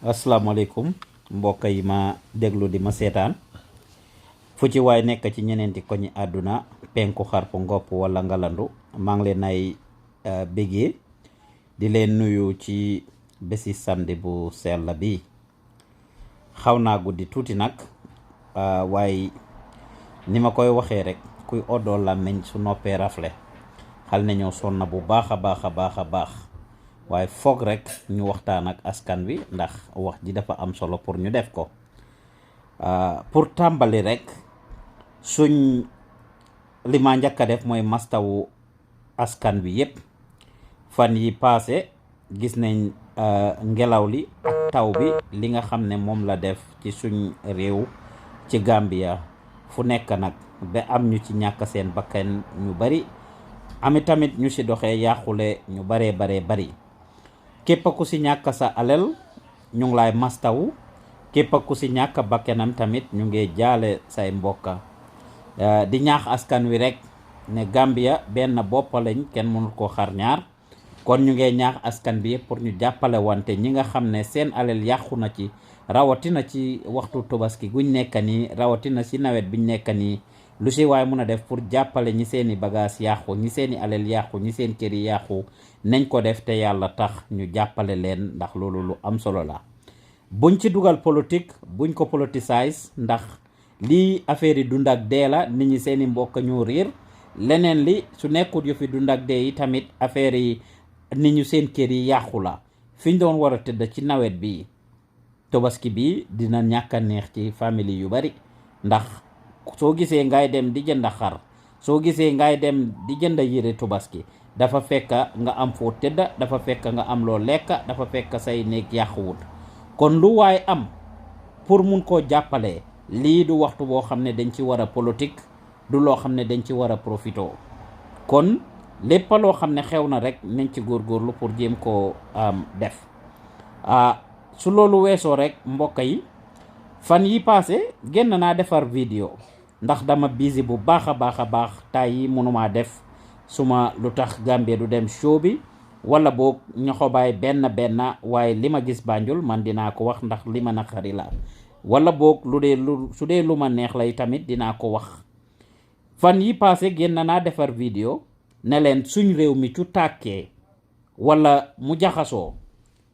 asalaamaaleykum mbokk yi ma déglu di ma seetaan fu ci waay nekk ci ñeneenti koñi àdduna penku xarpu ngopp wala ngalandu maa ngi leen ay bégee di leen nuyu ci bési samedi bu sell bi xaw naa guddi tuuti nag waaye ni ma koy waxee rek kuy oddoo làmmiñ su noppee rafle xal ne ñoo sonna bu baax a baax waaye foog rek ñu waxtaan ak askan wi ndax wax ji dafa am solo pour ñu def ko pour tàmbali rek suñ li ma njëkk a def mooy mastawu askan wi yépp fan yi paase gis nañ ngelaw li ak taw bi li nga xam ne moom la def ci suñ réew ci Gambia fu nekk nag ba am ñu ci ñàkk seen bakkan ñu bari ami tamit ñu ci doxee yàqule ñu bari képp ku ci ñàkk sa alal ñu ngi lay mastawu képp ku ci ñàkk bakkanam tamit ñu ngi jaale say mbokka di ñaax askan wi rek ne Gambia benn bopp lañ kenn mënul koo xar ñaar kon ñu ngi ñaax askan bi pour ñu jàppale wante ñi nga xam ne seen alal yàqu na ci rawatina ci waxtu tobaski guñ nekk nii rawatina ci nawet biñ nekk nii lu ci waay mun a def pour jàppale ñi seeni bagage yàqu ñi seeni alal yàqu ñi seen kër yi yàqu nañ ko def te yàlla tax ñu jàppale leen ndax loolu lu am solo la buñ ci dugal politique buñ ko politicize ndax lii affaire yi dund ak dee la nit ñi seeni mbokk ñoo réer leneen li su nekkut yu fi dund ak dee yi tamit affaire yi nit ñu seen kër yi yàqu la fiñ doon war a tëdd ci nawet bi tobaski bi dina ñàkk a neex ci famille yu bari ndax soo gisee ngay dem di jënd xar soo gisee ngay dem di jënd yére tobaski dafa fekk nga am foo tëdd dafa fekk nga am loo lekk dafa fekk say néeg yàquwut kon lu waay am pour mun koo jàppale lii du waxtu boo xam ne dañ ci war a politique du loo xam ne dañ ci war a profito kon lépp loo xam ne xew na rek nañ ci góorgóorlu pour jéem koo def su loolu weesoo rek mbokk yi fan yi passé génn naa defar vidéo ndax dama busy bu baax a baax tay yi mënumaa def suma lu tax Gambia du dem show bi wala boog ñoxobaay benn waaye li ma gis Banjul man dinaa ko wax ndax li ma naqari la wala boog su dee lu ma neex lay tamit dinaa ko wax fan yi passé génn naa defar vidéo ne leen suñ réew mi cu tàkkee wala mu jaxasoo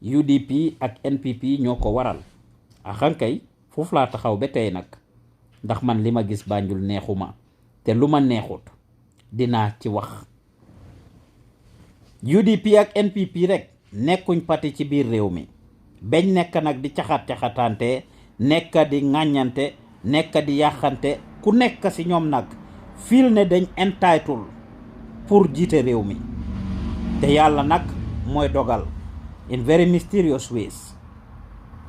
UDP ak NPP ñoo ko waral axankay foofu laa taxaw ba tey nag ndax man li ma gis Banjul neexuma te lu ma neexut dinaa ci wax UDP ak NPP rek nekkuñ parti ci biir réew mi bañ nekk nag di caxat-caxatante nekk di ŋàññante nekk di yàqante ku nekk ci ñoom nag fiil ne dañ entitled pour jiite réew mi te yàlla nag mooy dogal in very mysterious ways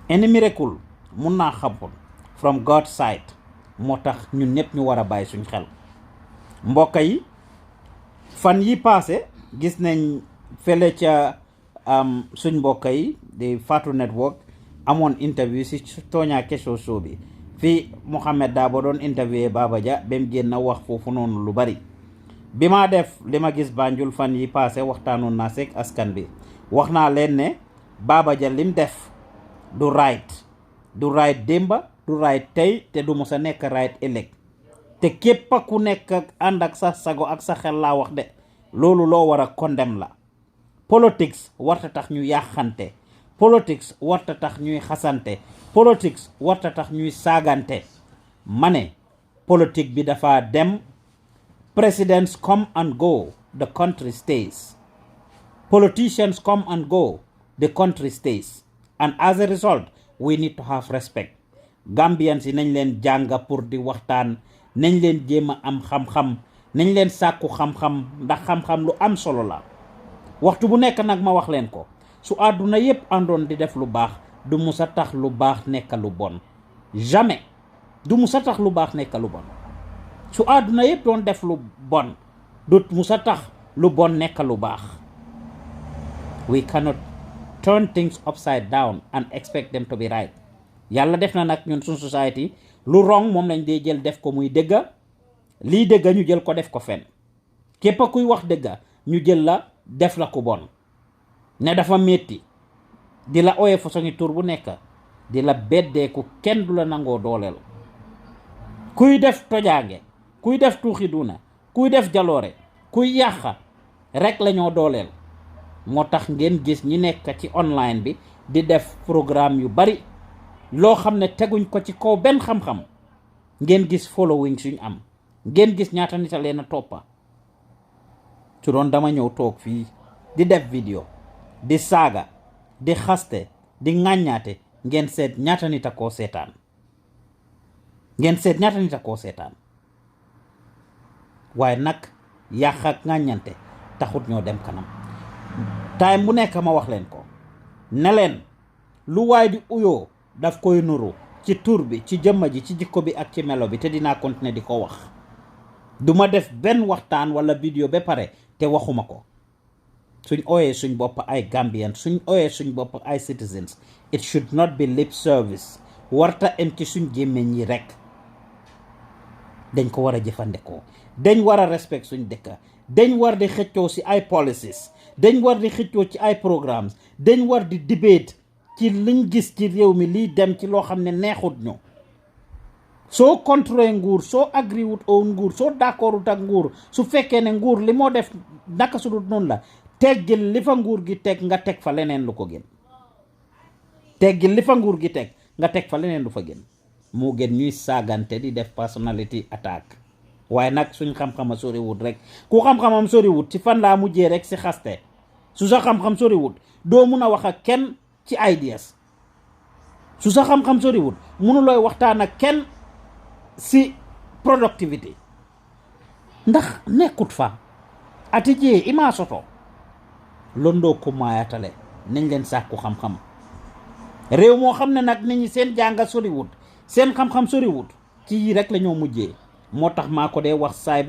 any miracle mun naa xampul from God's side moo tax ñun ñëpp ñu war a bàyyi suñ xel mbokk yi fan yi paase gis nañ fele ca suñ mbokk yi di Fatu Network amoon interview si Tooñaa Kesho show bi fii Mohamed Dabo doon interviewé Baba Jah ba mu génn wax foofu noonu lu bari bi ma def li ma gis Banjul fan yi paase waxtaanoon naa seeg askan bi wax naa leen ne Baba Jah lim def du right démba du right tey te du mos a nekk right ëllëg te képp ku nekk ak ànd ak sa sago ak sa xel laa wax de loolu loo war a condemn la politics warta tax ñu yàqante politics warta tax ñuy xasante politics warta tax ñuy saagante ma ne politique bi dafa dem presidents come and go the country stays politicians come and go the country stays and as a result we need to have respect Gambians yi nañ leen jànga pour di waxtaan nañ leen jéem a am xam-xam nañ leen sàkku xam-xam ndax xam-xam lu am solo la waxtu bu nekk nag ma wax leen ko su àdduna yépp àndoon di def lu baax du musa tax lu baax nekk lu bon jamais du musa tax lu baax nekk lu bon su àdduna yépp doon def lu bon du musa tax lu bon nekk lu baax we cannot turn things upside down and expect them to be right yàlla def na nag ñun suñ society lu wrong moom lañ dee jël def ko muy dëgga lii dëgga ñu jël ko def ko fen képp kuy wax dëgga ñu jël la def la ku bon ne dafa metti di la ooye façon tur bu nekk di la beddeeku kenn du la nangoo dooleel kuy def tojaange kuy def tuuxi duna kuy def jaloore kuy yàqa rek la ñoo dooleel moo tax ngeen gis ñi nekk ci online bi di def programme yu bari loo xam ne teguñ ko ci kaw benn xam-xam ngeen gis following suñ am ngeen gis ñaata nit a leen a toppa su doon dama ñëw toog fii di def vidéo di saaga di xaste di ŋàññaate ngeen seet ñaata nit a koo seetaan ngeen seet ñaata nit a koo seetaan waaye nag yàq ak ŋàññante taxut ñoo dem kanam time bu nekk ma wax leen ko ne leen lu waay di uyoo daf koy nuru ci tur bi ci jëmma ji ci jikko bi ak ci melo bi te dinaa continuer di ko wax duma def benn waxtaan wala vidéo ba pare te waxuma ko suñ ooyee suñ bopp ay Gambian suñ ooyee suñ bopp ay citizens it should not be lip service warta em ci suñ gémmiñ yi rek dañ ko war a jëfandikoo dañ war a respect suñ dëkka dañ war di xëccoo ci ay policies dañ war di xëccoo ci ay programmes dañ war di debate ci liñ gis ci réew mi liy dem ci loo xam ne neexut ñu soo contre nguur soo agri wut oo nguur soo d'accordut ak nguur su fekkee ne nguur li moo def naka su dul noonu la teggil li fa nguur gi teg nga teg fa leneen lu ko gën teggil li fa nguur gi teg nga teg fa leneen lu fa gën moo gën ñuy saagante di def personality attack waaye nag suñ xam-xama soriwut rek ku xam-xamam soriwut ci fan laa mujjee rek si xaste su sa xam-xam soriwut doo mun a wax ak kenn ci ideas su sa xam-xam soriwut munulooy waxtaan ak kenn si productivity ndax nekkut fa ati jee ima soto londoo ko maayatale nañ leen sàkku xam-xam réew moo xam ne nag nit ñi seen jànga soriwut seen xam-xam soriwut ci yi rek la ñoo mujjee moo tax maa ko dee wax saay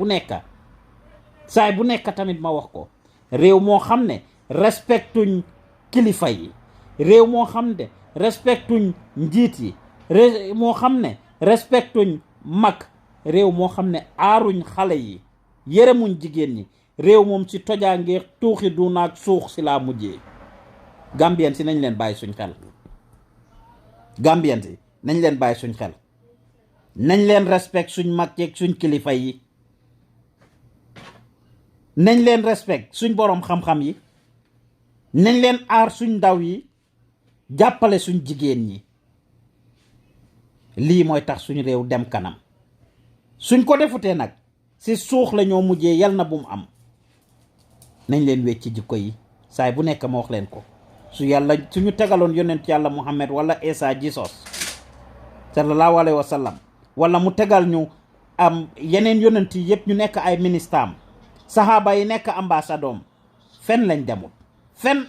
bu nekk tamit ma wax ko réew moo xam ne respectuñ kilifa yi réew moo xam ne respectuñ njiit yi réew moo xam ne respectuñ mag réew moo xam ne aaruñ xale yi yërëmuñ jigéen ñi réew moom ci tojaange tuuxi du naag suux si laa mujjee Gambien si nañ leen bàyyi suñ xel Gambien si nañ leen bàyyi suñ xel nañ leen respect suñ mag yeeg suñ kilifa yi nañ leen respect suñ boroom xam-xam yi nañ leen aar suñ ndaw yi jàppale suñ jigéen ñi lii mooy tax suñ réew dem kanam suñ ko defutee nag si suux la ñoo mujjee yal na bu mu am nañ leen wecci jikko yi saay bu nekk ma wax leen ko suñu tegaloon yonent yàlla Muhammad wala Isa Jesus sallallahu alayhi wa sallam wala mu tegal ñu am yeneen yonent yi yëpp ñu nekk ay ministaam saxaaba yi nekk ambassadoom fen lañ demul fen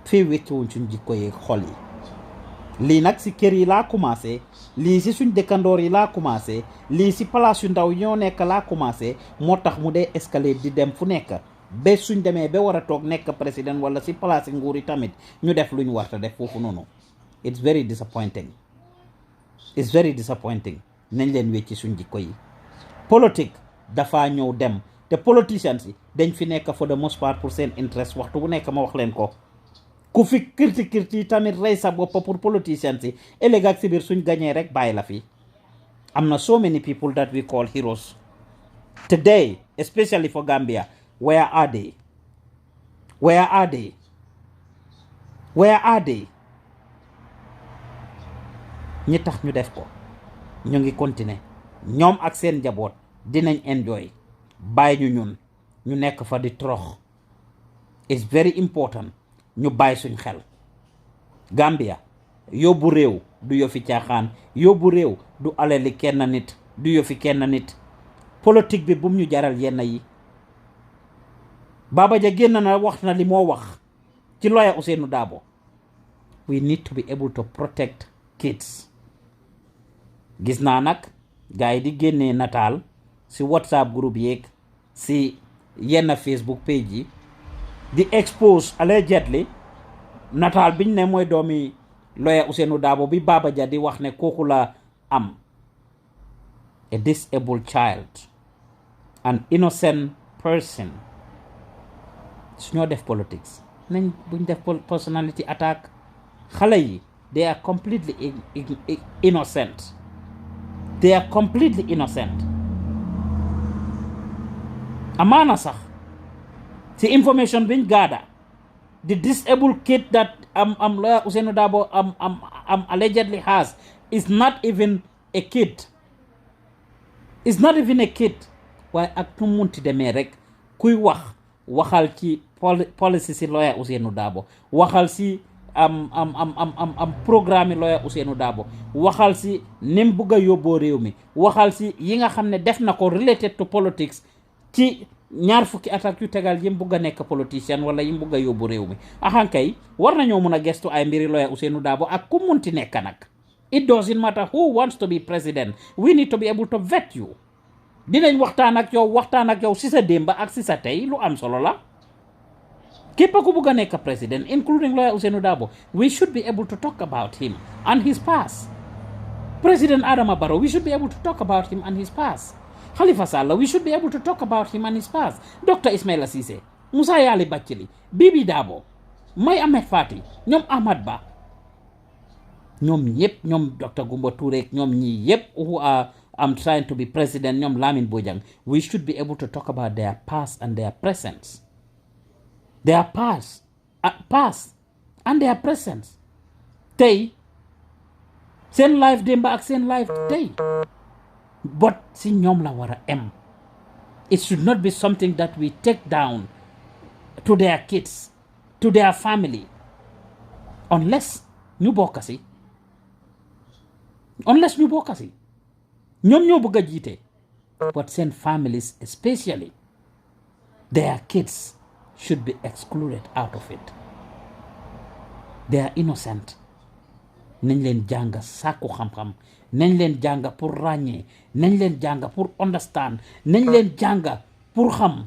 fii wecciwuñ suñ jikko yi xol yi lii nag si kër yi laa commencé lii si suñ dëkkandoor yi laa commencé lii si place yu ndaw ñoo nekk laa commencé moo tax mu dee escalier di dem fu nekk ba suñ demee ba war a toog nekk président wala si place nguur yi tamit ñu def lu ñu warta def foofu noonu it's very disappointing nañ leen wecci suñ jikko yi politique dafa ñëw dem te politicians yi dañ fi nekk for the most part pour seen interest waxtu bu nekk ma wax leen ko ku fi kirti tamit rey sa bopp pour politicians yi ëllëg ak si biir suñ gañee rek bàyyi la fi am na so many people that we call heroes today especially for Gambia. Where are they? ñi tax ñu def ko ñu ngi continuer ñoom ak seen njaboot dinañ enjoy bàyyi ñu nekk fa di torox it's very important ñu bàyyi suñ xel Gambia yóbbu réew du yëfi caaxaan yóbbu réew du alali kenn nit du yëfi kenn nit politique bi bum ñu jaral yenn yi Baba Jah génn na wax na li moo wax ci lawyer Ousainou Darboe we need to be able to protect kids gis naa nag gars yi di génnee nataal si WhatsApp groupe yeeg si yenn Facebook page yi di expose allegedly nataal biñ ne mooy doomi lawyer Ousainou Darboe bi Baba Jah di wax ne kooku la am a disabled child an innocent person su ñoo def politics nañ buñ def personality attack xale yi they are completely innocent. They are completely innocent. Amana sax the information being gathered, the disabled kid that lawyer Ousainou Darboe allegedly has is not even a kid. It's not even a kid. Waaye ak nu munti demee rek kuy waxal ci policy si lawyer Ousainou Darboe waxal si programme lawyer Ousainou Darboe waxal si nim bugg a yóbboo réew mi waxal si yi nga xam ne def na ko related to politics ci ñaar fukki attaque yu tegal yim bugg a nekk politicien wala yim bugg a yóbbu réew mi axankay war nañoo mun a gestu ay mbiri lawyer Ousainou Darboe ak ku munti nekk nag. It doesn't matter who wants to be president. We need to be able to vet you. Dinañ waxtaan ak yow si sa démba ak si sa tey lu am solo la. Képp ku bugg a nekk president, including lawyer Ousainou Darboe, we should be able to talk about him and his past. President Adama Barrow, we should be able to talk about him and his past. Halifa Sallah, we should be able to talk about him and his past. Dr. Ismaila Ceesay, Musa Yali Bathily, Bibi Darboe, Mai Ahmed Fatty, ñoom Ahmad Bah, ñoom yëpp ñoom Dr. Gumbo Touré ñoom ñi yëpp who are trying to be president ñoom Lamin Bojang, we should be able to talk about their past and their present. Their past and their present. Tey seen life démba ak seen life tey but si ñoom la war a em. It should not be something that we take down to their kids, to their family, unless ñu bokk si ñoom ñoo bëgg a jiite but seen families especially their kids should be excluded out of it. They are innocent. Nañ leen jàng sàkku xam-xam nañ leen jàng pour ràññee nañ leen jàng pour understand nañ leen jàng pour xam.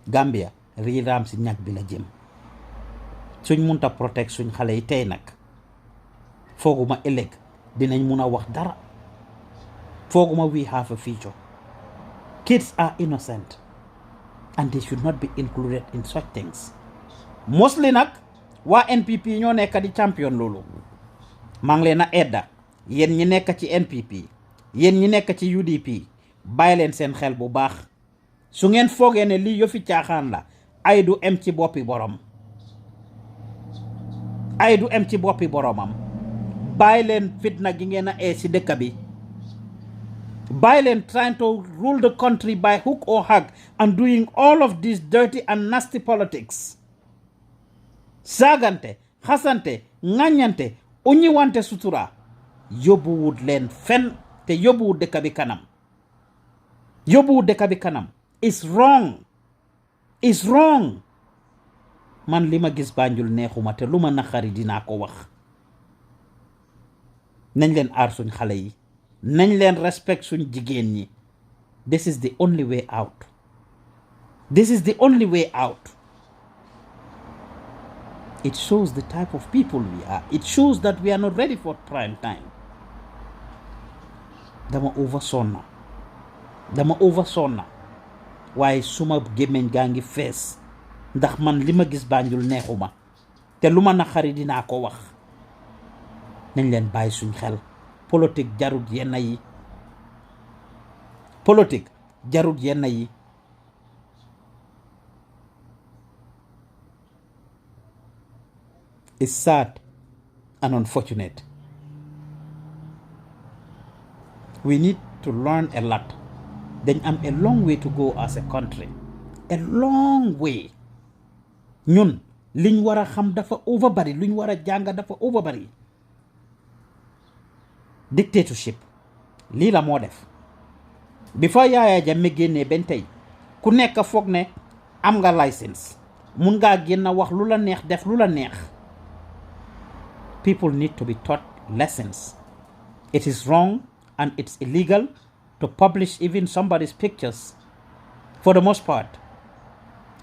Gambia riiraam si ñag bi la jëm suñ munta protect suñ xale yi tey nag fooguma ëllëg dinañ mun a wax dara. Fooguma we have a future. Kids are innocent and they should not be included in such things. Mostly nag waa NPP ñoo nekk di champion loolu maa ngi leen a edda yéen ñi nekk ci NPP yéen ñi nekk ci UDP bàyyi leen seen xel bu baax. Su ngeen foogee ne lii yëfi caaxaan la ay du em ci boppi borom ay du em ci boppi boromam. Bàyyi leen fitna gi ngeen a ee si dëkk bi. Bàyyi leen trying to rule the country by hook or hook and doing all of this dirty and nasty politics. Saagante xasante ŋàññante uñiwante sutura yóbbuwut leen fen te yóbbuwut dëkk bi kanam. Yóbbuwut dëkk bi kanam. It's wrong. Man li ma gis Banjul neexuma te lu ma naqari dinaa ko wax. Nañ leen aar suñ xale yi. Nañ leen respect suñ jigéen ñi. This is the only way out. This is the only way out. It shows the type of people we are. It shows that we are not ready for prime time. Dama over sonna. Waaye suma gémmiñ gaa ngi fees ndax man li ma gis Banjul neexuma te lu ma naqari dinaa ko wax. Nañ leen bàyyi suñ xel. Politique jarut yenn yi. Politique jarut yenn yi. It's sad and unfortunate. We need to learn a lot. Then a long way to go as a country. A long way. Ñun liñ war a xam dafa overbari luñ war a jàng dafa overbari. Dictatorship lii la moo def. Before Yaya Jammeh génnee benn tey ku nekk foog ne am nga license mun ngaa génn wax lu la neex def lu la neex. People need to be taught lessons. It is wrong and it's illegal to publish even somebody's pictures for the most part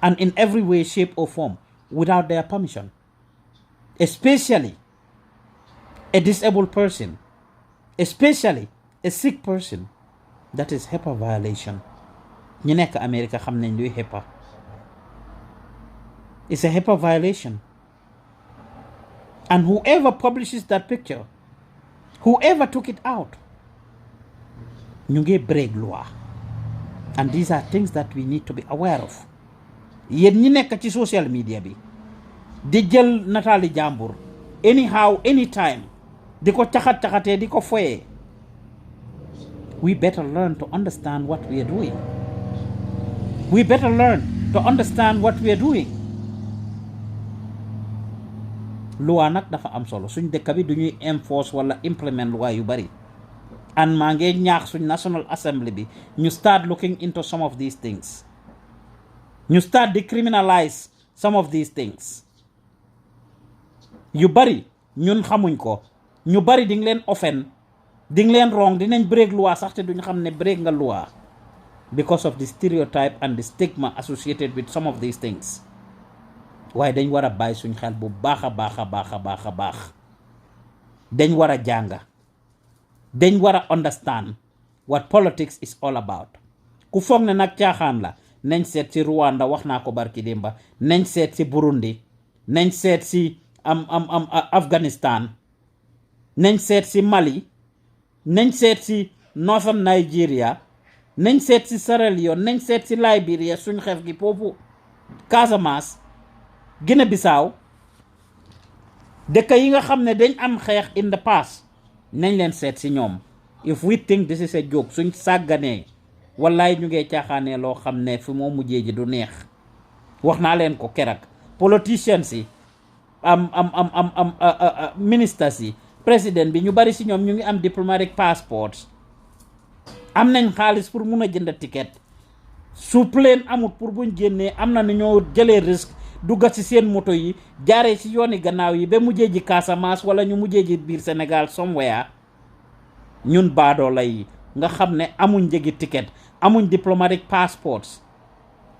and in every way, shape or form without their permission. Especially a disabled person, especially a sick person. That is HIPAA violation. Ñi nekk America xam nañ luy HIPAA. It's a HIPAA violation. And whoever publishes that picture, whoever took it out, ñu ngi break law. And these are things that we need to be aware of. Yéen ñi nekk ci social media bi di jël nataali jàmbur anyhow anytime di ko caxat-caxatee di ko foyee, we better learn to understand what we are doing. We better learn to understand what we are doing. Loi nag dafa am solo suñ dëkk bi duñuy enforce wala implement loi yu bari, and maa ngi ñaax suñ National Assembly bi ñu start looking into some of these things. ñu start decriminalize some of these things. yu bari ñun xamuñ ko, ñu bari di nga leen offend, di nga leen wrong, dinañ break loi sax te duñ xam ne break nga loi because of the stereotype and the stigma associated with some of these things. waaye dañ war a bàyyi suñ xel bu baax a baax a baax a baax a baax. dañ war a jànga, dañ war a understand what politics is all about. ku foog ne nag caaxaan la, nañ seet si Rwanda, wax naa ko barki démba, nañ seet si Burundi, nañ seet si Afghanistan, nañ seet si Mali, nañ seet si Northern Nigeria, nañ seet si Sierra Leone, nañ seet si Liberia suñ xef gi foofu, Casamance, Guinée Bissau, dëkk yi nga xam ne dañ am xeex in the past, nañ leen seet si ñoom. If we think this is a joke, suñ sàgganee wallaay ñu ngee caaxaanee loo xam ne fi moo mujjee ji du neex. wax naa leen ko keroog, politicians yi ministers yi, président bi ñu bari si ñoom ñu ngi am diplomatic passports, am nañ xaalis pour mun a jënd ticket. su plane amut pour buñ génnee am na nu ñoo jëlee risque dugga ci seen moto yi jaaree ci yooni gannaaw yi ba mujjee ji Casamance wala ñu mujjee ji biir Sénégal somewhere. ñun baadoola yi nga xam ne amuñ njëgi ticket, amuñ diplomatic passports,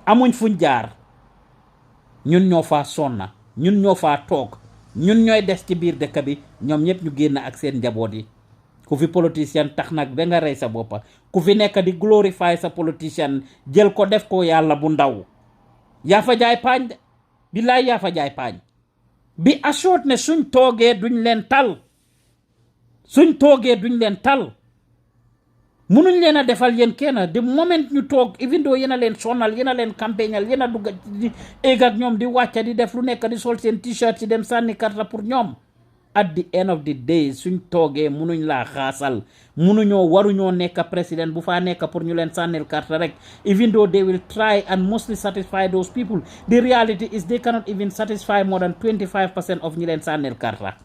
amuñ fuñ jaar, ñun ñoo faa sonna, ñun ñoo faa toog, ñun ñooy des ci biir dëkk bi, ñoom ñëpp ñu génn ak seen njaboot yi. ku fi politicien tax nag ba nga rey sa boppa, ku fi nekk di glorify sa politicien jël ko def ko yàlla bu ndaw, yaa fa jaay paañ de, billaay yaa fa jaay paañ. bi assured ne suñ toogee duñ leen tal, suñ toogee duñ leen tal, munuñ leen a defal yéen kenn. the moment ñu toog, even though yéen a leen sonal, yéen a leen campagnal, yéen a dugg di egg ak ñoom di wàcca di def lu nekk, di sol seen t-shirt ci dem sànni karta pour ñoom. at the end of the day suñ toogee munuñ laa xaasal, munuñoo waruñoo nekk président bu faa nekk pour ñu leen sànnil karta rek. even though they will try and mostly satisfy those people, the reality is they cannot even satisfy more than 25% of ñi leen sànnil karta.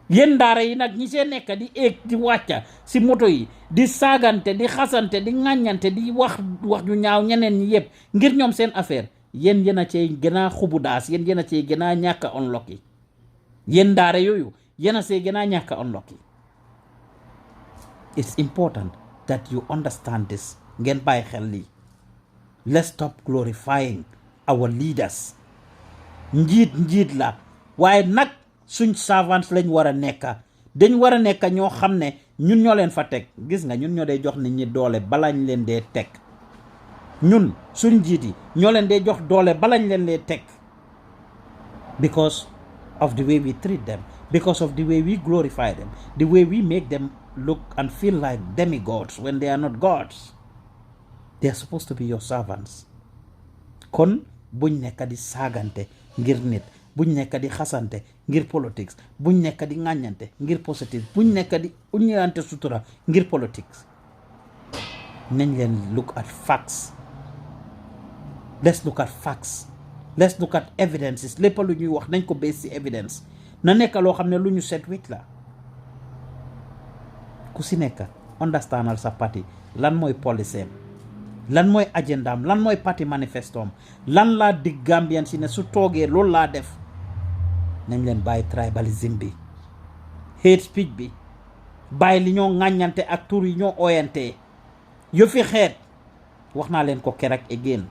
yéen daara yi nag ñi see nekk di éeg di wàcca si moto yi di saagante, di xasante, di ŋàññante, di wax ju ñaaw ñeneen ñi yëpp ngir ñoom seen affaire, yéen yéen a cee gën a xubu daas, yéen yéen a cee gën a ñàkk a unlock yi. yéen daara yooyu yéen a see gën a ñàkk a unlock yi. it's important that you understand this. ngeen bàyyi xel lii. let's stop glorifying our leaders. njiit la, waaye nag suñ servants lañ war a nekka. dañ war a nekka ñoo xam ne ñun ñoo leen fa teg. gis nga ñun ñoo dee jox nit ñi doole balañ leen dee teg. ñun suñ njiit yi ñoo leen dee jox doole balañ leen dee teg. because of the way we treat them, because of the way we glorify them, the way we make them look and feel like demigods when they are not gods. They are supposed to be your servants. kon buñ nekk di saagante ngir nit, buñ nekk di xasante ngir politics, buñ nekk di ŋàññante ngir positive, buñ nekk di uññante sutura ngir politics. nañ leen look at facts. let's look at facts. let's look at evidences. lépp lu ñuy wax nañ ko base ci evidence. na nekk loo xam ne lu ñu set wit la. ku si nekk understandal sa parti lan mooy policy, lan mooy agendaam, lan mooy parti manifestoom, lan laa dig Gambian si ne su toogee loolu laa def. nañ leen bàyyi tribalism bi, hate speech bi, bàyyi li ñoo ŋàññante ak tur yi ñoo oyantee yëfi xeet. wax naa leen ko keroog again,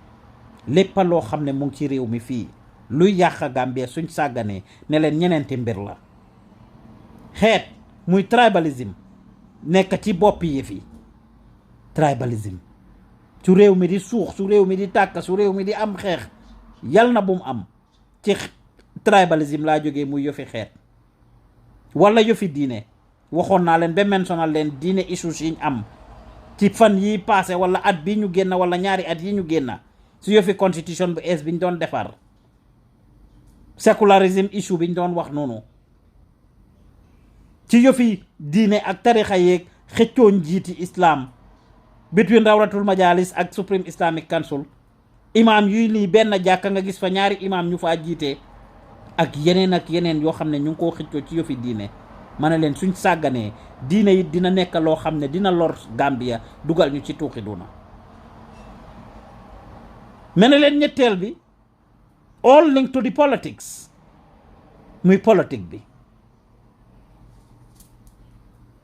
lépp loo xam ne mu ngi ci réew mi fii luy yàq Gambia suñ sàgganee ne leen ñeneenti mbir la. xeet muy tribalism nekk ci bopp yi fii. tribalism su réew mi di suux, su réew mi di tàkk, su réew mi di am xeex, yal na bu mu am ci tribalism laa jógee muy yëfi xeet wala yëfi diine waxoon naa leen ba mentional leen diine issues yiñ am ci fan yi passé wala at bi ñu génn wala ñaari at yi ñu génn su yëfi constitution bu ees bi ñu doon defar secularism issue bi ñu doon wax noonu ci yëfi diine ak tarixa yeeg xëccoo njiiti islam between rawratul majalis ak Supreme Islamic Council imam yuy lii benn jàkka nga gis fa ñaari imam ñu faa jiite ak yeneen yoo xam ne ñu ngi koo xëccoo ci yëfi diine ma ne leen suñ sàgganee diine yi dina nekk loo xam ne dina lor Gambia dugal ñu ci tuuxi duna ma ne leen ñetteel bi all linked to the politics muy politique bi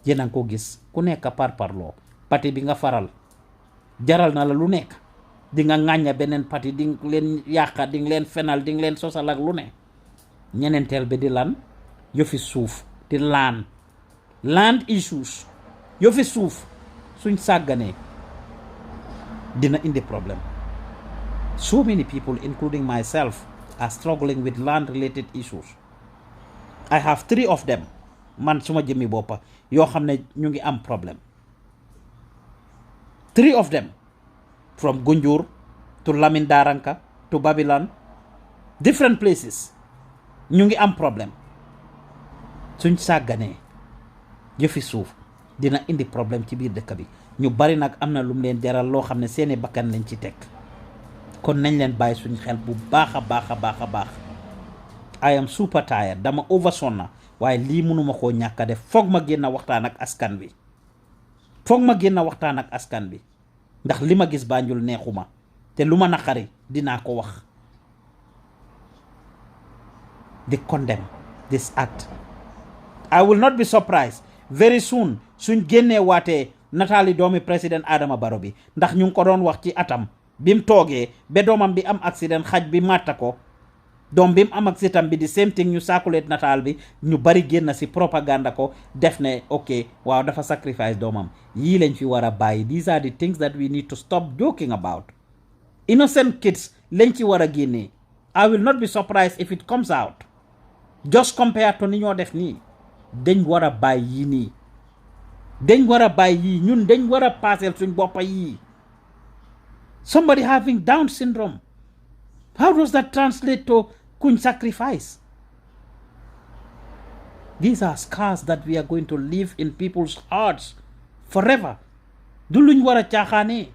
yéen a ngi ko gis ku nekk parloo parti bi nga faral jaral na la lu nekk di nga ŋàñña beneen parti di nga leen yàqa di nga leen fenal di nga leen sosal ak lu ne ñeneenteel bi di lan yëfi suuf di land issues yëfi suuf suñ sàgganee dina indi problème so many people including myself are struggling with land related issues. I have 3 of them man suma jëmmi boppa yoo xam ne ñu ngi am problème 3 of them from Gunjur to Lamin Daranka to Babylon different places ñu ngi am problème suñ sàgganee yëfi suuf dina indi problème ci biir dëkk bi ñu bari nag am na lu mu leen jaral loo xam ne seeni bakkan lañ ci teg kon nañ leen bàyyi suñ xel bu baax a baax I am super tired dama oversonna waaye lii mënuma koo ñàkk a def foog ma génn waxtaan ak askan bi ndax li ma gis Banjul neexuma te lu ma naqari dinaa ko wax di condemn this act. I will not be surprised very soon suñ génnee waatee nataali doomi président Adama Barrow bi ndax ñu ngi ko doon wax ci atam bi mu toogee ba doomam bi am accident xaj bi màtta ko doom bi mu am ak sitam bi di same thing ñu circulate nataal bi ñu bari génn si propaganda ko def ne ok waaw dafa sacrifice doomam yii lañ fi war a bàyyi. These are the things that we need to stop joking about. Innocent kids lañ ci war a génnee. I will not be surprised if it comes out just compared to ni ñoo def nii. dañ war a bàyyi yii nii dañ war a bàyyi yii ñun dañ war a paaseel suñ boppa yii. Somebody having Down syndrome, how does that translate to kuñ sacrifice? These are scars that we are going to leave in people's hearts forever. Du luñ war a caaxaanee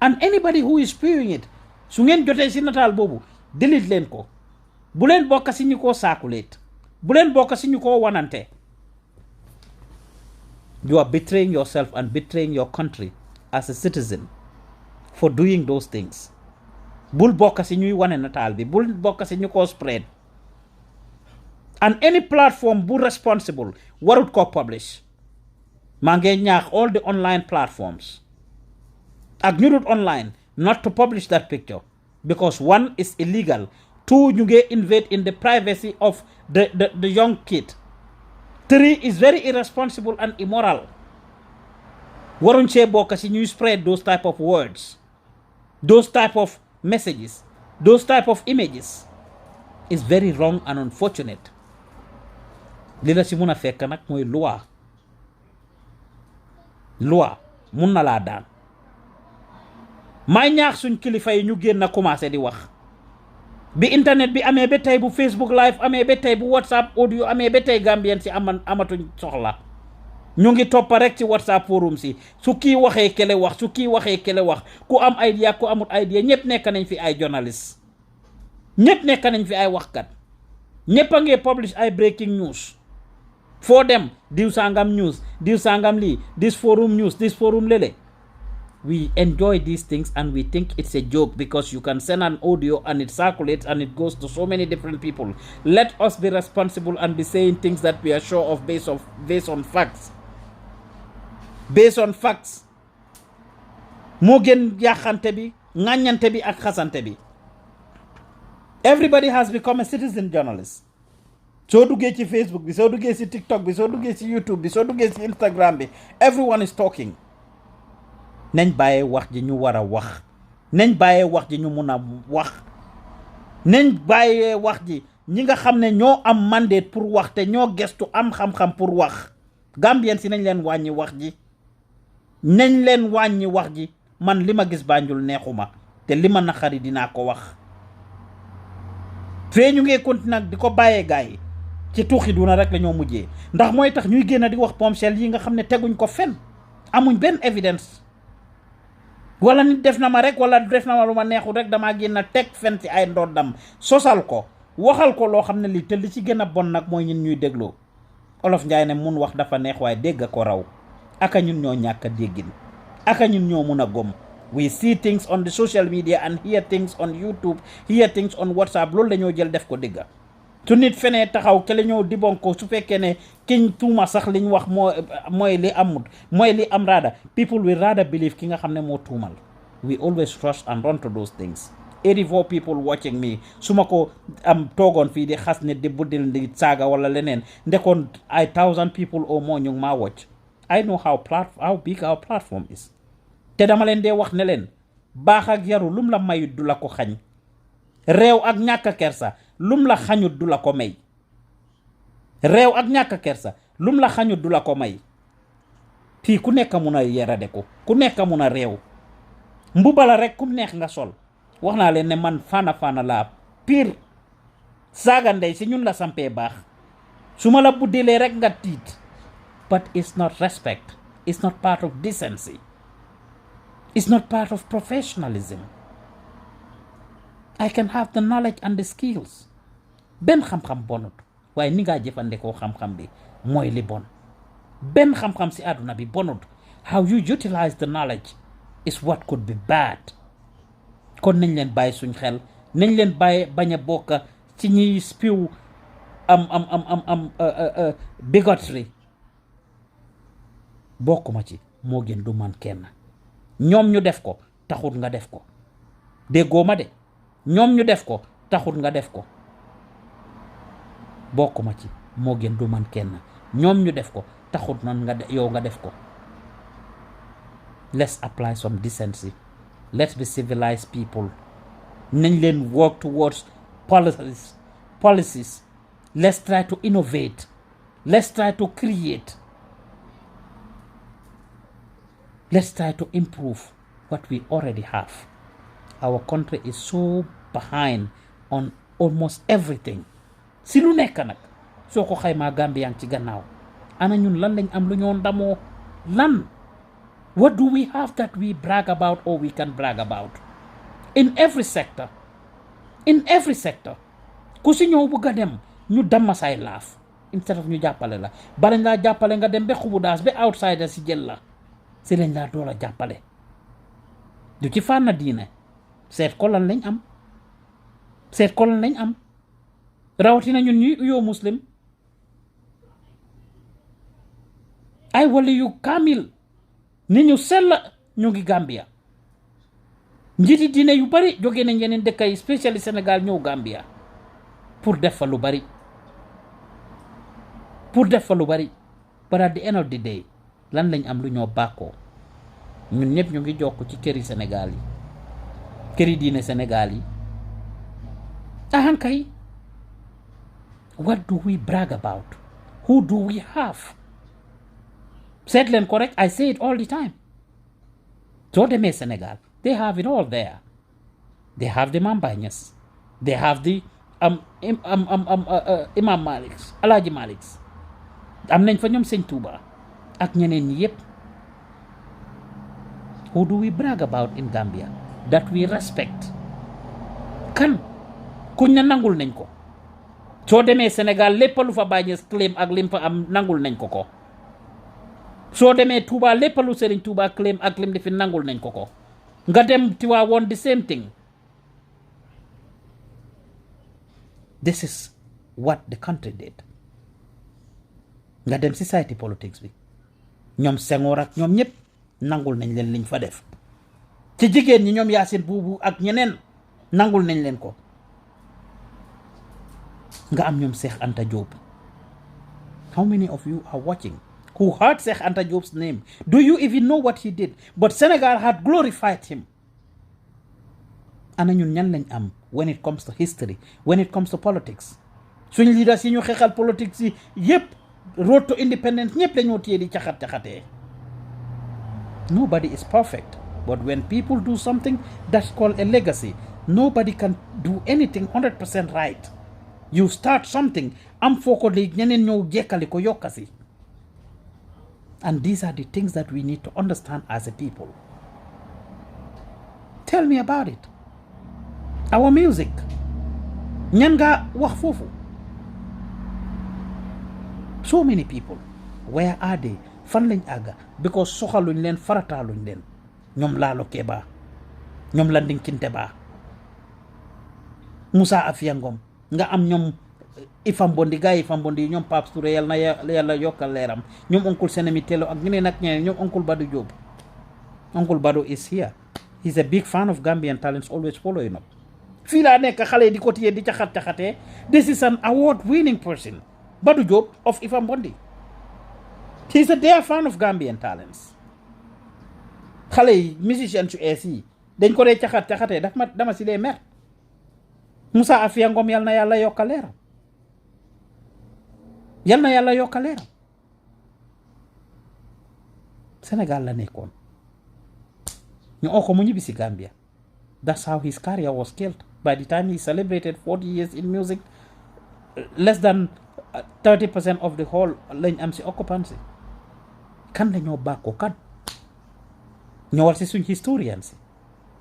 and anybody who is spewing it su ngeen jotee si nataal boobu delete leen ko bu leen bokk si ñu koo circulate bu leen bokk si ñu koo wanante. You are betraying yourself and betraying your country as a citizen for doing those things. Bul bokk si ñuy wane nataal bi bul bokk si ñu ko spread and any platform bu responsible warut ko publish. maa ngi ñaax all the online platforms ak ñu dut online not to publish that picture because 1 is illegal, 2 ñu ngi invade in the privacy of the young kid, 3 is very irresponsible and immoral. waruñ see bokk si ñuy spread those type of words, those type of messages, those type of images. Is very wrong and unfortunate. li la si mun a fekk nag mooy loi mun na laa daan. may ñaax suñ kilifa yi ñu génn commencé di wax bi internet bi amee ba tey, bu Facebook live amee ba tey, bu WhatsApp audio amee ba tey, Gambien si amatuñ soxla ñu ngi toppa rek ci WhatsApp forum si su kii waxee kele wax su kii waxee kele wax ku am idea ku amut idea ñëpp nekk nañ fi ay journalist, ñëpp nekk nañ fi ay waxkat, ñëpp a ngi publish ay breaking news. For them, diw sangam news, diw sangam li, this forum news, this forum lele. We enjoy these things and we think it's a joke because you can send an audio and it circulates and it goes to so many different people. Let us be responsible and be saying things that we are sure of based on facts. Based on facts. Moo gën yaxante bi, ŋàññante bi ak xasante bi. Everybody has become a citizen journalist. soo duggee ci Facebook bi, soo duggee ci TikTok bi, soo duggee ci YouTube bi, soo duggee ci Instagram bi, everyone is talking. nañ bàyyee wax ji ñu war a wax nañ bàyyee wax ji ñu mun a wax nañ bàyyee wax ji ñi nga xam ne ñoo am mandate pour wax te ñoo gestu am xam-xam pour wax Gambien si nañ leen wàññi wax ji nañ leen wàññi wax ji man li ma gis Banjul neexuma te li ma naqari dinaa ko wax fee ñu ngee continuer di ko bàyyee gars yi ci tuuxi duna rek la ñoo mujjee ndax mooy tax ñuy génn di wax bombshell yi nga xam ne teguñ ko fen amuñ benn évidence wala nit def na ma rek wala def na ma lu ma neexul rek damaa génn teg fen ci ay ndoddam sosal ko waxal ko loo xam ne lii te li ci gën a bon nag mooy ñun ñuy dégloo Olof Njaay ne mun wax dafa neex waaye dégg ko raw aka ñun ñoo ñàkk a déggin aka ñun ñoo mun a gom we see things on the social media and hear things on YouTube hear things on WhatsApp loolu dañoo jël def ko dégga su nit fenee taxaw ke la ñëw di bon ko su fekkee ne kiñ tuuma sax liñ wax mooy li amut mooy li am raada people will rather believe ki nga xam ne moo tuumal we always trust and run to those things 84 people watching me su ma ko am toogoon fii di xas ne di buddil di saaga wala leneen ndekoon ay 1000 people or more ñu ngi maa watch I know how big our platform is te dama leen dee wax ne leen baax ak yaru lum la mayut du la ko xañ réew ak ñàkk kersa lum la xañut du la ko may réew ak ñàkk kersa lum la xañut du la ko may fii ku nekk mun a yerade ko ku nekk mun a réew mbuba la rek ku neex nga sol wax naa leen ne man fana laa pire saaga ndey si ñun la sampee baax su ma la buddilee rek nga tiit but it's not respect it's not part of decency it's not part of professionalism I can have the knowledge and the skills benn xam-xam bonut waaye ni ngaa jëfandikoo xam-xam bi mooy li bon benn xam-xam si àdduna bi bonut how you utilize the knowledge is what could be bad kon nañ leen bàyyi suñ xel nañ leen bàyyi bañ a bokk ci ñiy spew bigotry bokkuma ci moo gën du man kenn ñoom ñu def ko taxut nga def ko déggoo ma de ñoom ñu def ko taxut nga def ko bokkuma ci moo gën du man kenn ñoom ñu def ko taxut nan yow nga def ko let's apply some decency let's be civilized people nañ leen work towards policies let's try to innovate let's try to create let's try to improve what we already have our country is so behind on almost everything si lu nekk nag soo ko xaymaa Gambia yang ci gannaaw ana ñun lan lañ am lu ñoo ndamoo lan what do we have that we brag about or we can brag about in every sector ku si ñëw bëgg a dem ñu damma say laaf instead of ñu jàppale la balañ laa jàppale nga dem ba xubu daas ba outsider si jël la si lañ laa doola jàppale du ci fànn diine seet ko lan lañ am rawatina ñun ñuy uyoo muslim ay wali yu kaamil ni ñu sell ñu ngi Gambia njiiti diine yu bari jóge nañ yeneen dëkk yi spécially Sénégal ñëw Gambia pour def fa lu bari but at the end of the day lan lañ am lu ñoo bàkkoo ñun ñëpp ñu ngi jokk ci këri Sénégal yi këri diine Sénégal yi ahankay what do we brag about who do we have seet leen ko rek I say it all the time soo demee Sénégal they have it all there they have the Mame Baye Niass they have the Imam Malik Alaaji Malik am nañ fa ñoom Sëñ Tuuba ak ñeneen ñi yépp who do we brag about in Gambia that we respect kan kuñ na nangul nañ ko soo demee Sénégal lépp lu fa Baye Niass claim ak lim fa am nangul nañ ko soo demee Touba lépp lu Serigne Touba claim ak lim di fi nangul nañ ko nga dem Tiwaawoon the same thing this is what the country did nga dem society politics bi ñoom Senghor ak ñoom ñëpp nangul nañ leen liñ fa def ci jigéen ñi ñoom Yaasin Buubu ak ñeneen nangul nañ leen ko nga am ñoom Cheikh Anta Diop how many of you are watching who heard Cheikh Anta Diop's name? Do you even know what he did? But Senegal had glorified him. ana ñun ñan lañ am when it comes to history, when it comes to politics. Suñ leaders yi ñu xeexal politics yi yépp road to independence ñëpp dañoo téye di caxat-caxatee. Nobody is perfect, but when people do something, that's called a legacy. Nobody can do anything 100% right. You start something, am foo ko léegi ñeneen ñëw jekkali ko yokkasi. And these are the things that we need to understand as a people. Tell me about it. Our music. ñan nga wax foofu. So many people. Where are they? Fan lañ àgga because soxaluñ leen farataaluñ leen. ñoom Laalo Keba. ñoom Landing Kinteba. Musa Afia Ngum nga am ñoom Ifam Bondi gaa yi Ifam Bondi ñoom Pape Touré yal na yàlla yokkal leeram ñoom Uncle Senemi Tello ak ñeneen ak ñeneen ñoom Uncle Badou Diop. Uncle Badou is here. He's a big fan of Gambian talents, always following up. Fii laa nekk xale yi di ko téye di caxat-caxatee. This is an award-winning person. Badou Diop of Ifam Bondi. He's a dear fan of Gambian talents. Xale yi musicians yu ees yi dañ ko dee caxat-caxatee dama si dee mer. Musa Afia Ngum yal na yàlla yokka leeram. Yal na yàlla yokka leeram. Sénégal la nekkoon. ñu oo ko mu ñibbi si Gambia. That's how his career was killed. By the time he celebrated 40 years in music, less than 30% of the whole lañ am si occupancy. Kan la ñoo bàkkoo kan. ñëwal si suñ historian si.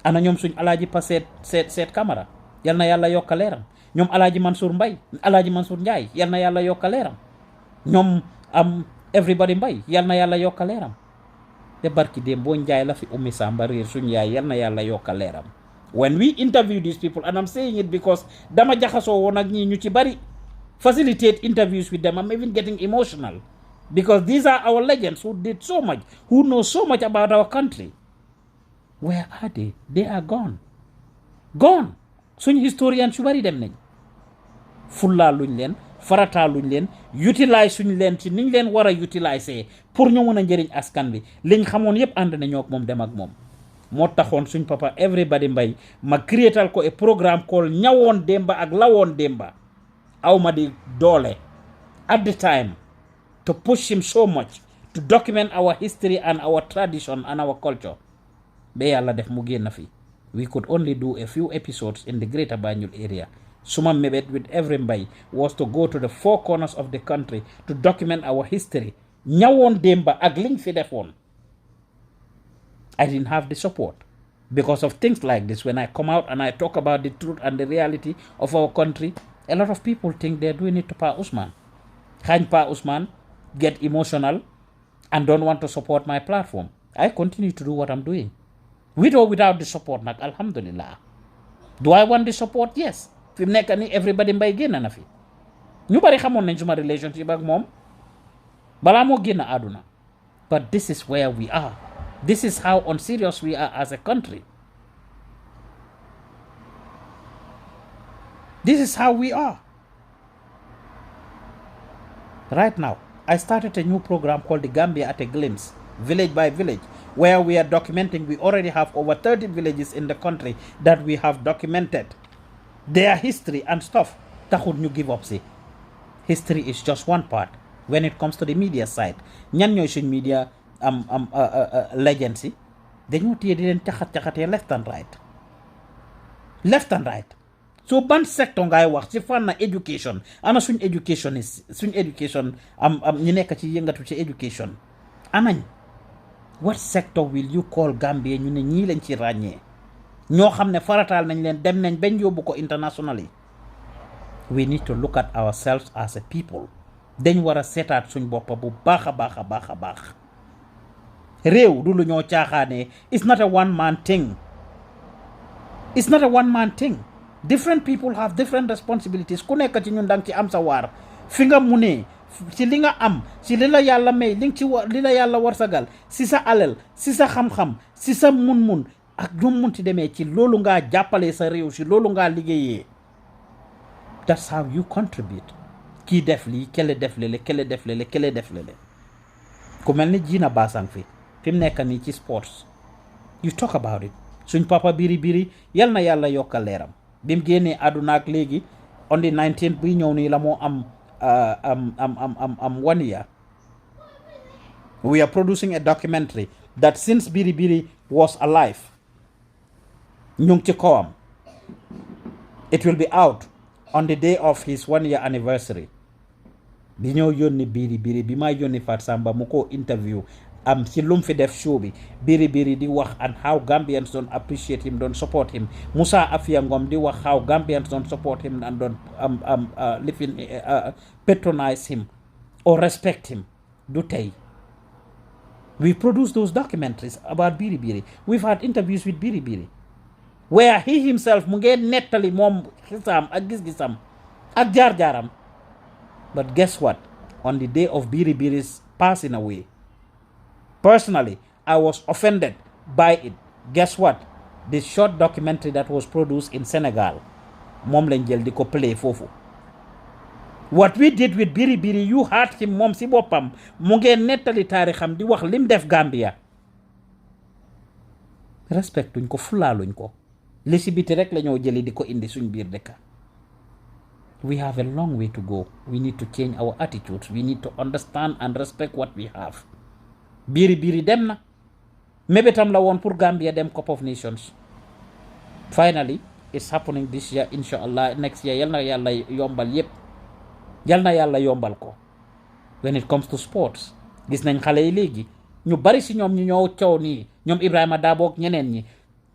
ana ñoom suñ alaaji pa seet Camara. yal na yàlla yokka leeram ñoom alaaji Mansour Mbay alaaji Mansour Njaay yal na yàlla yokka leeram ñoom am everybody Mbay yal na yàlla yokka leeram te barki dem boo Njaay la fi Ummi Samba réer suñ yaay yal na yàlla yokka leeram. When we interview these people, and I'm saying it because dama jaxasoo woon ak ñii ñu ci bari facilitate interviews with them, I'm even getting emotional because these are our legends who did so much, who know so much about our country. Where are they? They are gone. Gone. Suñ historians yu bari dem nañ. Fullaa luñ leen farataa luñ leen utilize suñ leen ci niñ leen war a utiliser pour ñu mën a njëriñ askan bi liñ xamoon yépp ànd nañoo ak moom dem ak moom. moo taxoon suñ papa everybody Mbay ma créatal ko a programme called ñawoon démba ak lawoon démba awma di doole at the time to push him so much to document our history and our tradition and our culture ba yàlla def mu génn fi. We could only do a few episodes in the Greater Banjul area. Suma mebet with every Mbay was to go to the four corners of the country to document our history. ñawoon démba ak liñ fi defoon. I didn't have the support because of things like this. When I come out and I talk about the truth and the reality of our country, a lot of people think they're doing it to Pa Ousman. Pa Ousman get emotional and don't want to support my platform. I continue to do what I'm doing. With or without the support, nak, alhamdulillah. Do I want the support? Yes. Fi mu nekk nii everybody Mbay génn na fi. ñu bari xamoon nañ suma relationship ak moom balaa moo génn àdduna. But this is where we are. This is how unserious we are as a country. This is how we are. Right now, I started a new program called the Gambia at a Glimpse, village by village, where we are documenting. We already have over 30 villages in the country that we have documented their history and stuff. Taxul ñu give up si. History is just one part. When it comes to the media side, ñan ñooy suñ media legends yi dañoo téye di leen caxat-caxatee left and right. So ban secteur ngay wax ci fànn education ana suñ education ñu nekk ci yëngatu ci education anañ. What sector will you call Gambia ñu ne ñii lañ ci ràññee ñoo xam ne farataal nañ leen dem nañ bañ yóbbu ko internationally. We need to look at ourselves as a people. dañ war a seetaat suñ boppa bu baax a baax. réew du lu ñoo caaxaanee. It's not a one man thing. Different people have different responsibilities. Ku nekk ci ñun dang ci am sa waar fi nga mu ne ci li nga am ci li la yàlla may li la yàlla warsagal si sa alal si sa xam-xam si sa mun ak lu mun ci demee ci loolu ngaa jàppale sa réew si loolu ngaa liggéeyee. That's how you contribute. kii def lii kele def lele ku mel ni Gina Basang fi mu nekk nii ci sports. You talk about it. suñ papa biri biri yal na yàlla yokkal leeram bi mu génnee àdduna ak léegi on the 19th buy ñëw nii la moo am 1 year. We are producing a documentary that since Biri Biri was alive, ñu ngi ci kawam. It will be out on the day of his 1 year anniversary. Bi ñoo yónni Biri Biri bi maa yónni Fat Samba mu ko interview ci lum fi def show bi Biri Biri di wax and how Gambians don't appreciate him, don't support him. Musa Afia Ngum di wax how Gambians don't support him and don't patronize him or respect him. Du tey. We produced those documentaries about Biri Biri. We've had interviews with Biri Biri where he himself mu ngeen nettali moom xisaam ak gis-gisam ak jaar-jaaram. But guess what? On the day of Biri Biri's passing away, personally, I was offended by it. Guess what? The short documentary that was produced in Senegal, moom lañ jël di ko play foofu. What we did with Biri Biri, you heard him moom si boppam mu ngeen nettali taarixam di wax lim def Gambia. Respectuñ ko fulaaluñ ko li si biti rek la ñoo jëli di ko indi suñ biir dëkka. We have a long way to go. We need to change our attitudes. We need to understand and respect what we have. Biri Biri dem na mébétam la woon pour Gambia dem Cup of Nations. Finally, it's happening this year, inshallah. Next year yal na yàlla yombal yépp. Yal na yàlla yombal ko. When it comes to sports, gis nañ xale yi léegi ñu bari si ñoom ñu ñoo coow nii ñoom Ibrahima Dabo ak ñeneen ñi.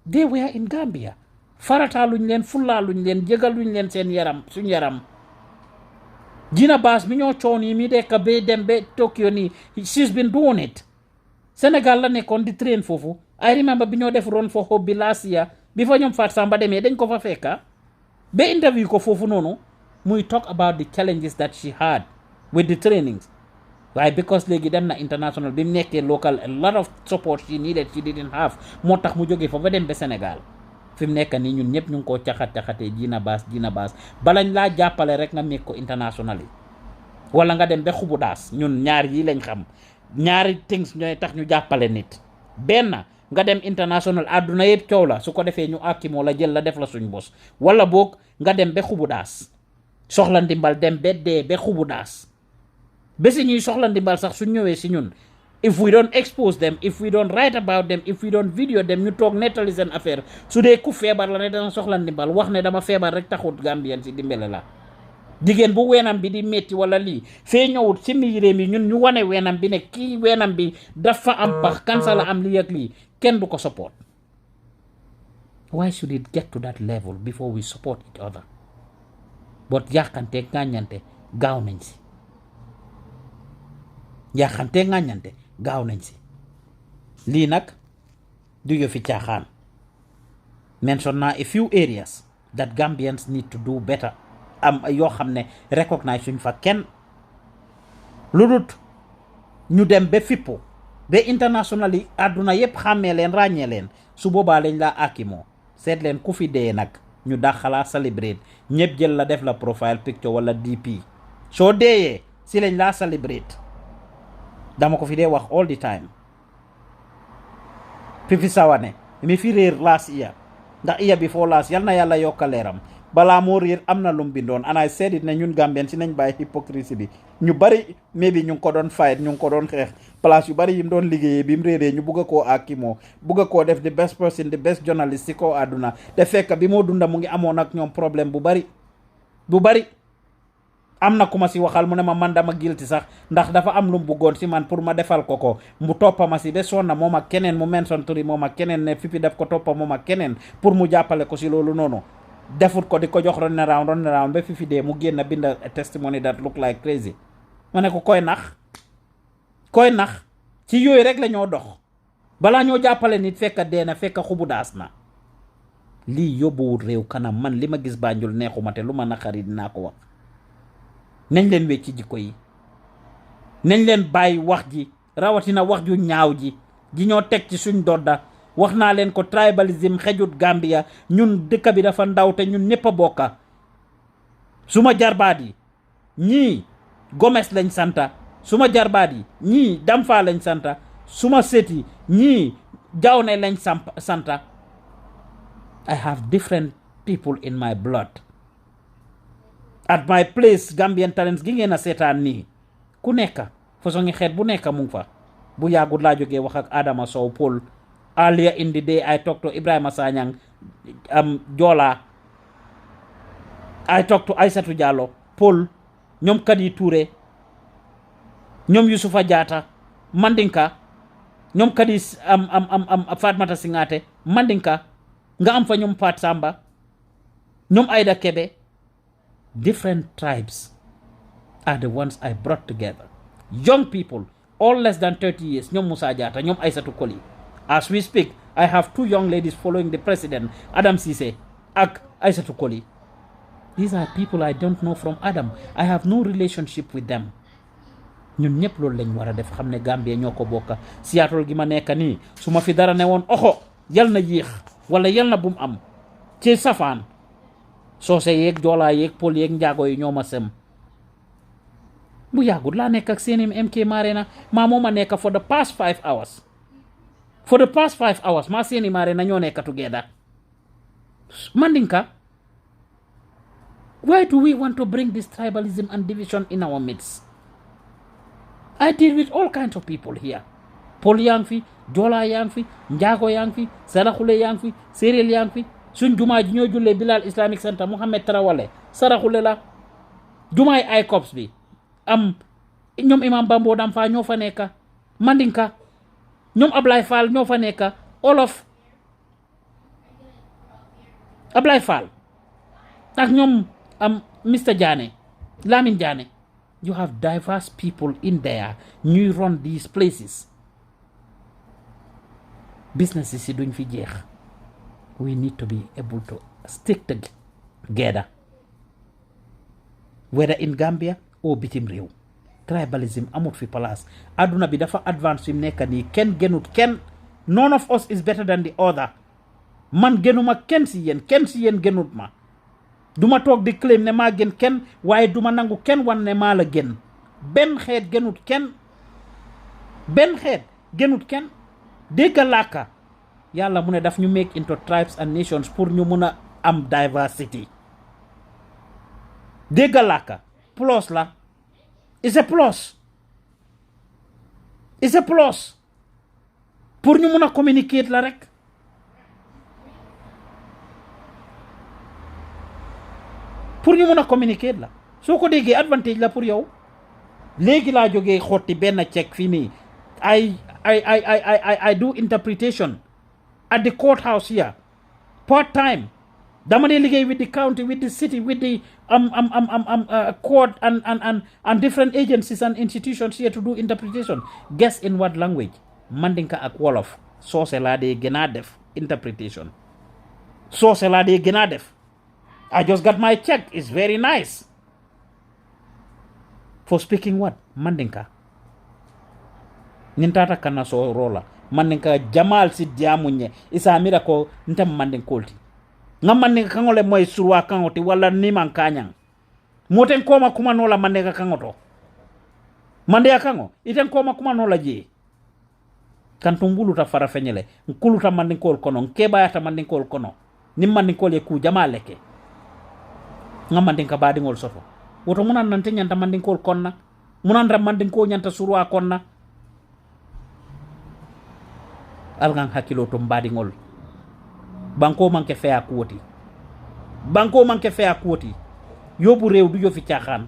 They were in Gambia. Farataaluñ leen fullaaluñ leen jégaluñ leen seen yaram suñ yaram. Gina Bass mi ñoo coow nii mi dekk ba dem ba Tokyo nii she's been doing it. Sénégal la nekkoon di train foofu. I remember bi ñoo def Run for Hope bi last year bi fa ñoom Fat Samba demee dañ ko fa fekka ba interview ko foofu noonu muy talk about the challenges that she had with the trainings. Why? Because léegi dem na international bi mu nekkee local a lot of support she needed she didn't have moo tax mu jógee fa ba dem ba Sénégal fi mu nekk nii ñun ñëpp ñu ngi koo caxatee Gina Bass balañ laa jàppale rek nga meeg ko international yi wala nga dem ba xubu daas ñun ñaar yi lañ xam ñaari things ñooy tax ñu jàppale nit benn nga dem international àdduna yëpp coow la su ko defee ñu àkkimoo la jël la def la suñ bos wala boog nga dem ba xubu daas soxla ndimbal dem ba dee ba xubu daas ba si ñuy soxla ndimbal sax suñ ñëwee si ñun if we don't expose them, if we don't write about them, if we don't video them, ñu toog nettali seen affaire su dee ku feebar la ne dana soxla ndimbal wax ne dama feebar rek taxut Gambien si dimbale la jigéen bu weenam bi di métti wala lii fee ñëwut si mi réew mi ñun ñu wane weenam bi ne kii weenam bi dafa am pax kansa la am lii ak lii kenn du ko support. Why should it get to that level before we support each other? But yàqante ŋàññante gaaw nañ si yàqante ŋàññante gaaw nañ si lii nag du yëfi caaxaan. Mention naa a few areas that Gambians need to do better am yoo xam ne recognize suñ fa kenn lu dut ñu dem ba fippu ba international yi àdduna yépp xàmmee leen ràññee leen su boobaa lañ laa akimoo seet leen ku fi dee nag ñu daxalaa celebrate ñëpp jël la def la profile picture wala DP soo deeyee si lañ laa celebrate. Dama ko fi dee wax all the time. Fifi Sawane mi fi réer last year ndax year before last yal na yàlla yokka leeram balaa moo réer am na lum bindoon and I said it ne ñun Gambien si nañ bàyyi hypocrisie bi ñu bari maybe ñu ngi ko doon fight ñu ngi ko doon xeex place yu bari yi mu doon liggéeyee bi mu réeree ñu bugg a koo akimoo bugg a koo def the best person the best journalist si koo àdduna te fekk bi moo dunda mu ngi amoon ak ñoom problème bu bari am na ku ma si waxal mu ne ma man dama guilty sax ndax dafa am lu mu bëggoon si man pour ma defal ko mu toppa ma si ba sonna moom ak keneen mu mention turi moom ak keneen ne Fifi def ko toppa moom ak keneen pour mu jàppale ko si loolu noonu defut ko di ko jox run around ba Fifi dee mu génn binda testimony that look like crazy. ma ne ko koy nax ci yooyu rek la ñoo dox balaa ñoo jàppale nit fekk dee na fekk xubu daas na lii yóbbuwul réew kanam. man li ma gis Banjul neexuma te lu ma naqari dinaa ko wax. nañ leen wecci jikko yi nañ leen bàyyi wax ji rawatina wax ju ñaaw ji ñoo teg ci suñ dodda wax naa leen ko tribalism xejut Gambia ñun dëkk bi dafa ndaw te ñun ñëpp a bokka suma jarbaat yi ñii Gomes lañ santa suma jarbaat yi ñii Damfa lañ santa suma sët yi ñii Jawne lañ santa I have different people in my blood. At my place Gambian Talents gi ngeen a seetaan nii ku nekk façon ngi xeet bu nekk mu ngi fa bu yàggut laa jógee wax ak Adama Sow Paul earlier in the day I talked to Ibrahima Sanyang Jola I talked to Aïssatou Diallo Paul ñoom Kadi Touré ñoom Youssoufa Diatta Mandinka ñoom Kadi Fatmata Singate Mandinka nga am fa ñoom Fat Samba ñoom Aïda Kebe. Different tribes are the ones I brought together. Young people, all less than 30 years. Nyom Musa Jata, nyom Aïssatou Koli. As we speak, I have 2 young ladies following the president, Adam Cissé, ak Aïssatou Koli. These are people I don't know from Adam. I have no relationship with them. ñun ñëpp loolu lañ war a def xam ne Gambie ñoo ko bokka Seattle gi ma nekk nii su ma fi dara ne woon oxo yal na yéex wala yal na bum am ci safaan soose yeeg joolaa yeeg pol yeeg njaago yi ñoo ma sem bu yàggul laa nekk ak seeni MK Marena maa moo ma nekk for the past 5 hours maa seeni Marena ñoo nekk together Mandinka why do we want to bring this tribalism and division in our midst? I deal with all kinds of people here. Pol yaa ngi fi joolaa yaa ngi fi njaago yaa ngi fi saraxule yaa ngi fi séeréel yaa ngi fi suñ jumaa ji ñoo jullee Bilal Islamic Center Mohamed Tarawale saraxule la jumaay ay cops bi am ñoom imam Bambo Dam fa ñoo fa nekka Mandinka ñoom Ablaye Fall ñoo fa nekka Olof Ablaye Fall ak ñoom am Mr Diané Lamine Diané. You have diverse people in there ñuy run these places businesses yi duñ fi jeex we need to be able to stick together whether in Gambia or bitim réew tribalism amut fi place aduna bi dafa advance fi mu nekk nii kenn gënut kenn none of us is better than the other man gënuma kenn si yéen gënut ma duma toog di claim ne maa gën kenn waaye duma nangu kenn wan ne maa la gën benn xeet gënut kenn dégg làkka yàlla mu ne daf ñu make into tribes and nations pour ñu mun a am diversity dégg làkka plus la it's a plus pour ñu mun a communicate la rek pour ñu mun a communiquer la soo ko déggee advantage la pour yow léegi laa jógee xotti benn check fii nii I do interpretation at the courthouse here part time dama dee liggéey with the county with the city with the court and different agencies and institutions here to do interpretation. Guess in what language? Mandinka ak Wolof soose laa dee gën a def interpretation soose laa dee gën a def. I just got my check. It's very nice. For speaking what? Mandinka. Nintata kana so rola. Mandinka Jamal si diamunye. Isa amira ko ntem mandinkolti. Nga mandinka kangole moy surwa kangoti wala niman kanyang. Moten koma kuma nola mandinka kangoto. Mandinka kango. Iten koma kuma nola je. Kantumbulu ta fara fenyele. Nkulu ta mandinkol kono. Nkeba ya ta mandinkol kono. Nim mandinkol ye ku Jamal leke. Nga mandinka badingol soto woto munan nante nyanta mandinkol konna munan ram mandinko nyanta surwa konna algan hakilo to badingol banko manke fe akuoti yobu rew du yo fi tiaxan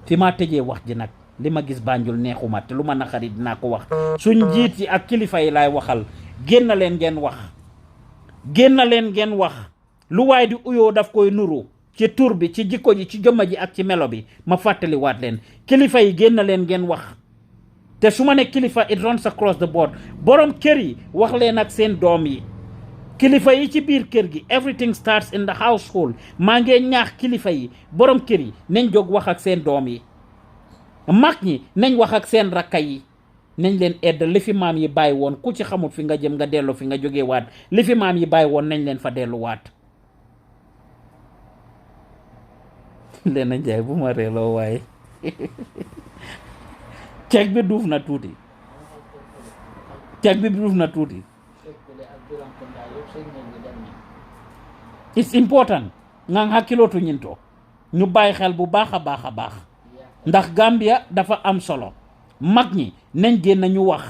fi ma teje wax ji nak lima gis Banjul neexuma te luma naxari dina ko wax suñ njiit yi ak kilifa yi lay waxal genn leen ngeen wax lu way di uyo daf koy nuru ci tur bi ci jikko ji ci jëmma ji ak ci melo bi ma fàttali waat leen kilifa yi génn leen ngeen wax te su ma ne kilifa it runs across the board borom kër yi wax leen ak seen doom yi kilifa yi ci biir kër gi everything starts in the household maa ngi ñaax kilifa yi borom kër yi nañ jóg wax ak seen doom yi mag ñi nañ wax ak seen rakka yi nañ leen edd li fi maam yi bàyyi woon ku ci xamut fi nga jëm nga dellu fi nga jógee waat li fi maam yi bàyyi woon nañ leen fa delluwaat Lena Njaay bu ma reeloo waaye ceeg bi duuf na tuuti it's important nga hakkilootu ñinto ñu bàyyi xel bu baax a baax a baax ndax Gambia dafa am solo mag ñi nañ génn ñu wax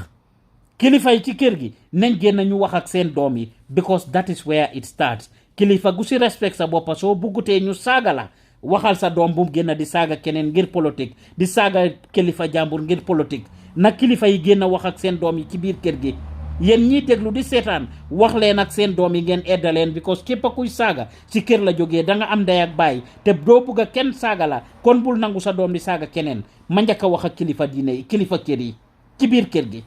kilifa yi ci kër gi nañ génn ñu wax ak seen doom yi because that is where it starts kilifa gu si respect sa boppa soo buggutee ñu saaga la waxal sa doom bu mu génn di saaga keneen ngir politique di saaga kilifa jàmbur ngir politique na kilifa yi génn wax ak seen doom yi ci biir kër gi yéen ñiy déglu di seetaan wax leen ak seen doom yi ngeen edda leen because képp a kuy saaga ci kër la jógee da nga am ndey ak baay te doo bugg a kenn saaga la kon bul nangu sa doom di saaga keneen ma njëkk a wax ak kilifa diine yi kilifa kër yi ci biir kër gi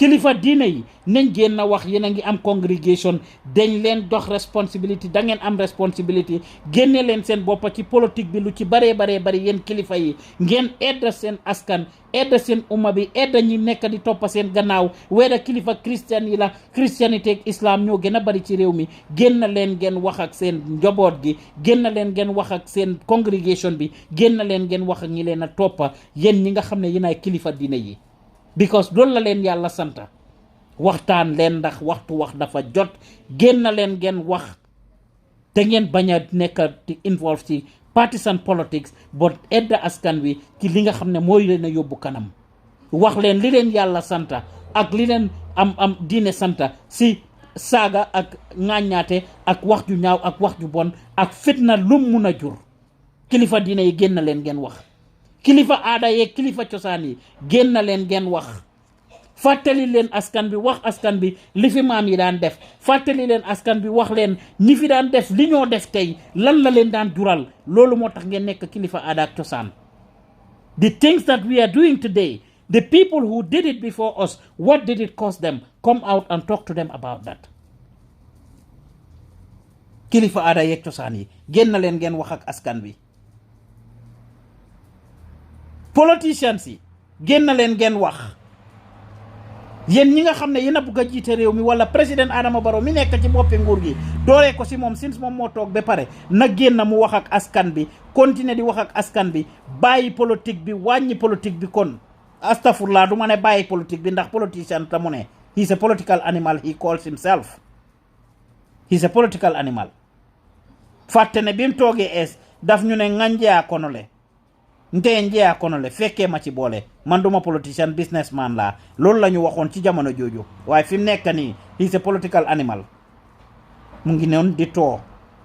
kilifa diine yi nañ génn na wax yéen a ngi am congregation dañ leen dox responsibility da ngeen am responsibility génne leen seen boppa ci politique bi lu ci baree bari yéen kilifa yi ngeen edda seen askan edda seen umma bi edda ñi nekk di toppa seen gannaaw weeda kilifa christian yi la christianité ak islam ñoo gën a bari ci réew mi génn leen ngeen wax ak seen njaboot gi génn leen ngeen wax ak seen congregation bi génn leen ngeen wax ak ñi leen a toppa yéen ñi nga xam ne yéen ay kilifa diine yi because loolu la leen yàlla santa waxtaan leen ndax waxtu wax dafa jot génn leen ngeen wax te ngeen bañ a nekk di involve ci partisan politics but edda askan wi ci li nga xam ne mooy leen a yóbbu kanam wax leen li leen yàlla santa ak li leen am diine santa si saaga ak ŋàññaate ak wax ju ñaaw ak wax ju bon ak fitna lum mun a jur kilifa diine yi génn leen ngeen wax kilifa aada yeeg kilifa cosaan yi génn leen ngeen wax fàttali leen askan bi wax askan bi li fi maam yi daan def fàttali leen askan bi wax leen ñi fi daan def li ñoo def tey lan la leen daan jural loolu moo tax ngeen nekk kilifa aada ak cosaan the things that we are doing today the people who did it before us what did it cost them come out and talk to them about that kilifa aada yeeg cosaan yi génn leen ngeen wax ak askan bi politicians yi génn leen ngeen wax yéen ñi nga xam ne yéen a bugg a jiite réew mi wala président Adama Barrow mi nekk ci boppi nguur gi dooree ko si moom since moom moo toog ba pare na génn mu wax ak askan bi continuer di wax ak askan bi bàyyi politique bi wàññi politique bi kon astafurlaa du ma ne bàyyi politique bi ndax politicien ta mu ne he's a political animal he calls himself he's a political animal fàtte ne bi mu toogee ees daf ñu ne nganjaa konole nte njeeya kono le fekkee ma ci boole man duma politicien businessman laa loolu la ñu waxoon ci jamono jooju waaye fi mu nekk nii he's a political animal mu ngi noon di too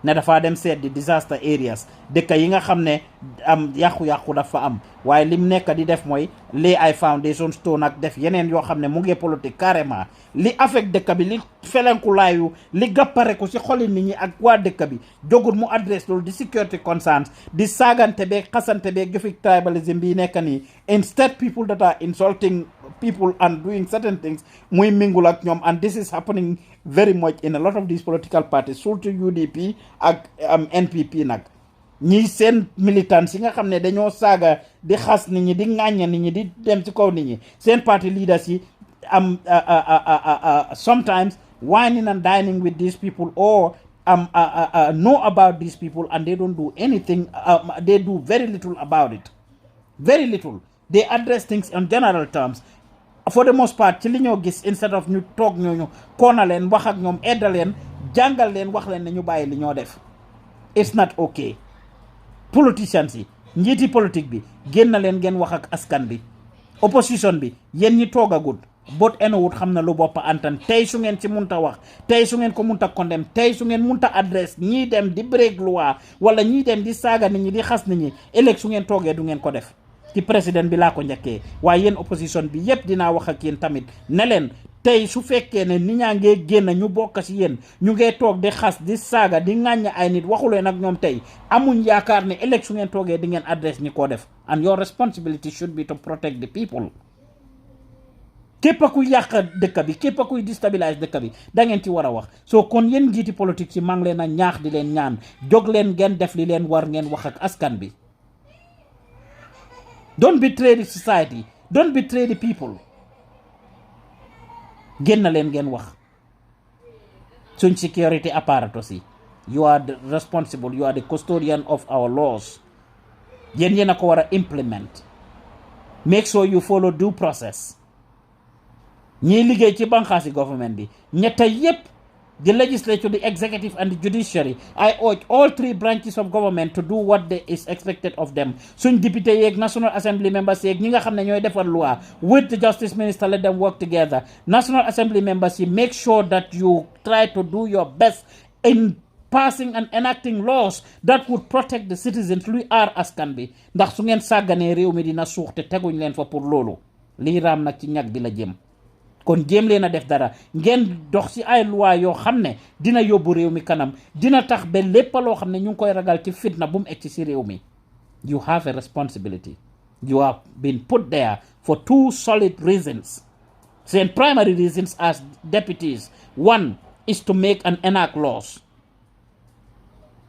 ne dafa dem seet di disaster areas dëkk yi nga xam ne am yàqu-yàqu dafa am waaye lim nekk di def mooy lii ay foundation stone ak def yeneen yoo xam ne mu ngi politique carrément li affect dëkk bi li felenkulaayu li gàppare ko si xoli nit ñi ak waa dëkk bi jógut mu adresse loolu di security concerns di saagante beeg xasante beeg jëfi tribalism bi nekk nii instead people that are insulting people and doing certain things muy mingul ak ñoom and this is happening very much in a lot of these political parties surtout UDP ak NPP nag ñi seen militants yi nga xam ne dañoo saaga di xas nit ñi di ŋàñña nit ñi di dem ci kaw nit ñi seen party leaders yi sometimes whining and dining with these people or know about these people and they don't do anything they do very little about it very little they address things in general terms for the most part ci li ñoo gis instead of ñu toog ñooñu koona leen wax ak ñoom edda leen jàngal leen wax leen ne ñu bàyyi li ñoo def it's not okay politicians yi njiiti politique bi génn leen ngeen wax ak askan bi opposition bi yéen ñi toogagul bot enowut xam na lu bopp antan tey su ngeen ci munta wax tey su ngeen ko munta condemn tey su ngeen munta adresse ñii dem di break loi wala ñii dem di saaga nit ñi di xas nit ñi ëllëg su ngeen toogee du ngeen ko def ci président bi laa ko njëkkee waaye yéen opposition bi yépp dinaa wax ak yéen tamit ne leen tey su fekkee ne nit ñaa ngee génn ñu bokk ci yéen ñu ngee toog di xas di saaga di ŋàññ ay nit waxuleen ak ñoom tey amuñ yaakaar ne ëllëg su ngeen toogee di ngeen adresse ñi ko def and your responsibility should be to protect the people képp a kuy yàq dëkk bi képp a kuy déstabilise dëkk bi da ngeen ci war a wax soo kon yéen njiiti politique ci maa ngi leen a ñaax di leen ñaan jóg leen ngeen def li leen war ngeen wax ak askan bi don't betray the society don't betray the people génn leen ngeen wax suñ security apparatus yi you are the responsible you are the custodian of our laws yéen a ko war a implement make sure you follow due process ñiy liggéey ci banxaasi government bi ñetta yépp the legislature, the executive, and the judiciary. I urge all three branches of government to do what is expected of them. Soon député yeeg National Assembly members yeeg ñi nga xam ne ñooy defar loi with the Justice Minister, let them work together. National Assembly members yi make sure that you try to do your best in passing and enacting laws that would protect the citizens luy aar askan bi ndax su ngeen sàgganee réew mi dina suux te teguñ leen fa pour loolu lii raam nag ci ñag bi la jëm. kon jéem leen a def dara ngeen dox ci ay loi yoo xam ne dina yóbbu réew mi kanam dina tax ba lépp loo xam ne ñu ngi koy ragal ci fitna bu mu egg ci réew mi. You have a responsibility. You have been put there for two solid reasons. Seen primary reasons as deputies. One is to make and enact laws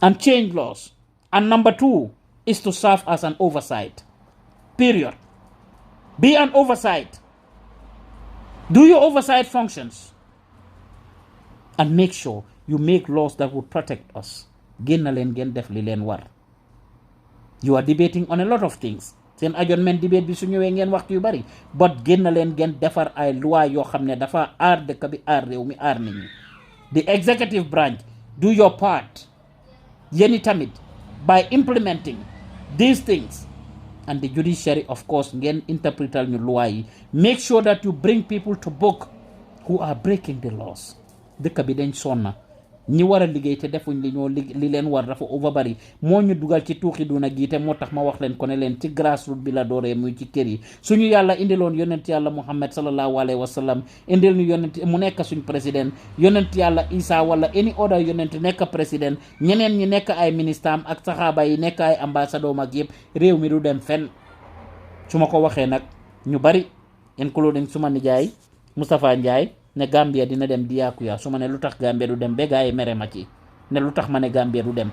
and change laws. And number two is to serve as an oversight. Period. Be an oversight. Do your oversight functions and make sure you make laws that will protect us. Génn leen ngeen def li leen war. You are debating on a lot of things. Seen adjournment debate bi su ñëwee ngeen waxtu yu bari but génn leen ngeen defar ay loi yoo xam ne dafa aar dëkk bi aar réew mi aar nit ñi. The executive branch, do your part. Yéen tamit by implementing these things. And the judiciary, of course, ngeen interpretal ñu loi yi. Make sure that you bring people to book who are breaking the laws. Dëkk bi dañ sonna ñi war a liggéey te defuñ li leen war dafa overbari moo ñu dugal ci tuuxi duna gi te moo tax ma wax leen ko ne leen ci grassroots bi la dooree muy ci kër yi suñu yàlla indiloon yonent yàlla Muhammad sallallahu alayhi wa sallam indil ñu yonent mu nekk suñ président yonent yàlla Isa wala any other yonent nekk président ñeneen ñi nekk ay ministre am ak saxaaba yi nekk ay ambassadeur mag yëpp réew mi du dem fenn su ma ko waxee nag ñu bari including suma nijaay Moustapha Ndiaye ne Gambia dina dem diyakuya su ma ne lu tax Gambia du dem ba gaa yi mere ma ci ne lu tax ma ne Gambia du dem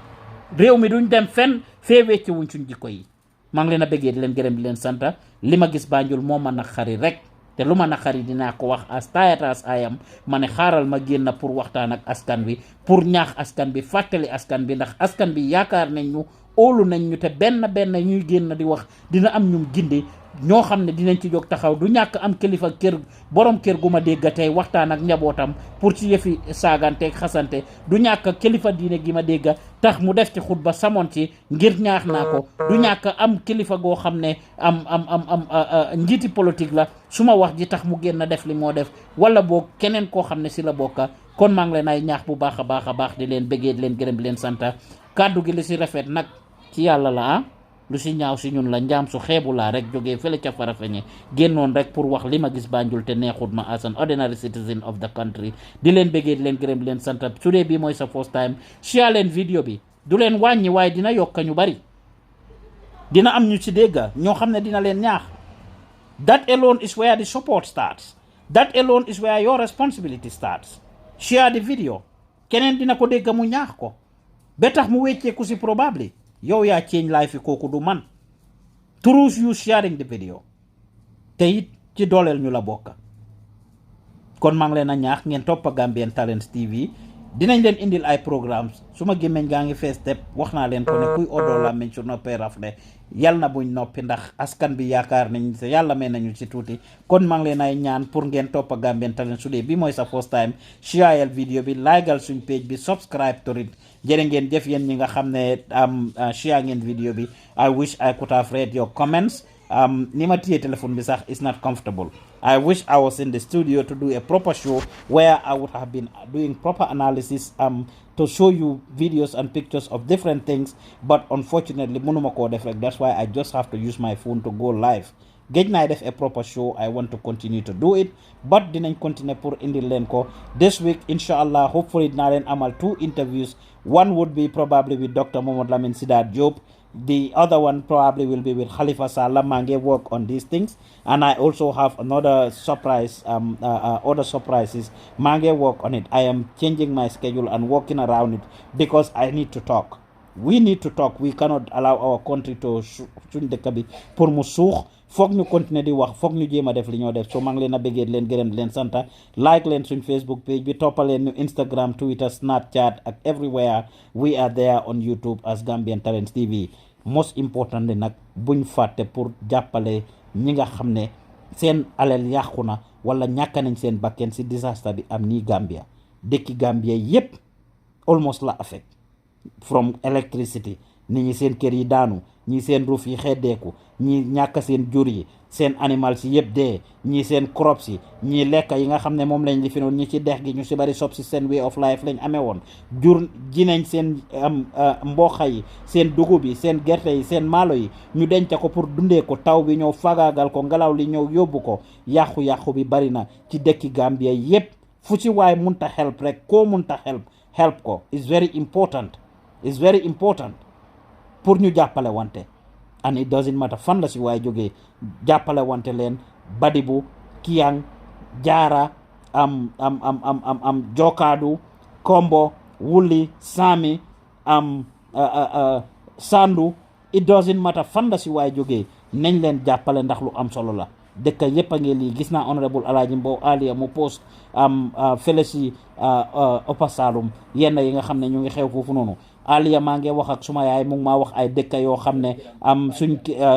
réew mi duñ dem fenn fee wecce wuñ suñ jikko yi maa ngi leen a bëggee di leen gërëm di leen santa li ma gis Banjul moo ma naqari rek te lu ma naqari dinaa ko wax as tired as I am ma ne xaaral ma génn pour waxtaan ak askan bi pour ñaax askan bi fàttali askan bi ndax askan bi yaakaar nañ ñu óolu nañ ñu te benn ñuy génn di wax dina am ñum gindi ñoo xam ne dinañ ci jóg taxaw du ñàkk am kilifa kër borom kër gu ma dégg tey waxtaan ak njabootam pour ci yëfi saaganteeg xasante du ñàkk kilifa diine gi ma dégg tax mu def ci xutba samoon ci ngir ñaax naa ko du ñàkk am kilifa goo xam ne am njiiti politique la su ma wax ji tax mu génn def li moo def wala boog keneen koo xam ne si la bokka kon maa ngi leen ay ñaax bu baax a baax di leen bëggee di leen gërëm di leen santa kàddu gi li si rafet nag ci yàlla la lu si ñaaw si ñun la njaam su xeebu laa rek jógee fële ca Farafeñe génnoon rek pour wax li ma gis Banjul te neexut ma as an ordinary citizen of the country di leen bëggee di leen gërëm di leen sant su dee bii mooy sa first time share leen vidéo bi du leen wàññi waaye dina yokka ñu bari dina am ñu ci dégga ñoo xam ne dina leen ñaax that alone is where the support starts that alone is where your responsibility starts share the video keneen dina ko dégga mu ñaax ko ba tax mu wecceeku si probably yow yaa change life yi kooku du man through you sharing the video te it ci dooleel ñu la bokka kon maa ngi leen a ñaax ngeen toppa Gambian Talents TV dinañ leen indil ay programmes su ma gémmeñ gaa ngi fees step wax naa leen ko ne kuy odoo la meñ su noppee rafle yal na buñ noppi ndax askan bi yaakaar nañ se yàlla may nañu ci tuuti kon maa ngi leen ay ñaan pour ngeen toppa Gambian Talents su dee bi mooy sa first time share video bi likeal suñ page bi subscribe to it jërë ngeen jëf yéen ñi nga xam ne share ngeen video bi I wish I could have read your comments ni ma téye téléphone bi sax is not comfortable I wish I was in the studio to do a proper show where I would have been doing proper analysis to show you videos and pictures of different things but unfortunately mënuma koo def rek that's why I just have to use my phone to go live géej naay def a proper show I want to continue to do it but dinañ continuer pour indil leen ko this week inshallah hopefully dinaa leen amal 2 interviews one would be probably with Dr. Mohamed Lamin Sidat Diop. The other one probably will be with Khalifa Sallah. Mange work on these things, and I also have another surprise, other surprises. Mange work on it. I am changing my schedule and working around it because I need to talk. We need to talk. We cannot allow our country to suñ dëkk bi pour mu suux foog ñu continuer di wax foog ñu jéem a def li ñoo def so maa ngi leen a bëggee leen gërëm leen santa like leen suñ Facebook page bi toppaleen ñu Instagram Twitter Snapchat ak everywhere we are there on YouTube as Gambian Talents TV most importantly nag buñ fàtte pour jàppale ñi nga xam ne seen alal yàqu na wala ñàkk nañ seen bakken si disaster bi am nii Gambia dëkki Gambia yépp almost la affect from electricity nit ñi seen kër yi daanu ñi seen roof yi xeddeeku ñi ñàkk seen jur yi seen animal si yëpp dee ñi seen crops yi ñi lekk yi nga xam ne moom lañ li fi noonu ñi ci dex gi ñu si bari sob si seen way of life lañ amee woon jur ji nañ seen mboxa yi seen dugub yi seen gerte yi seen maalo yi ñu denc ko pour dundee ko taw bi ñëw fagaagal ko ngelaw li ñëw yóbbu ko yàqu-yàqu bi bari na ci dëkki Gambia yëpp fu ci waay munta help rek koo munta help ko is very important pour ñu jàppale wante and it doesn't matter fan la si waaye jógee jàppale wante leen Badibu Kiyang Jaara am Jokaadu Kombo Wuli Sami Sandu it doesn't matter fan la si waaye jógee nañ leen jàppale ndax lu am solo la dëkk yëpp a ngi lii gis naa honorable Alaaji Mbow Aliya mu post fële si Upper Saloum yenn yi nga xam ne ñu ngi xew foofu noonu Aliya maa ngi wax ak suma yaay mu ngi maa wax ay dëkk yoo xam ne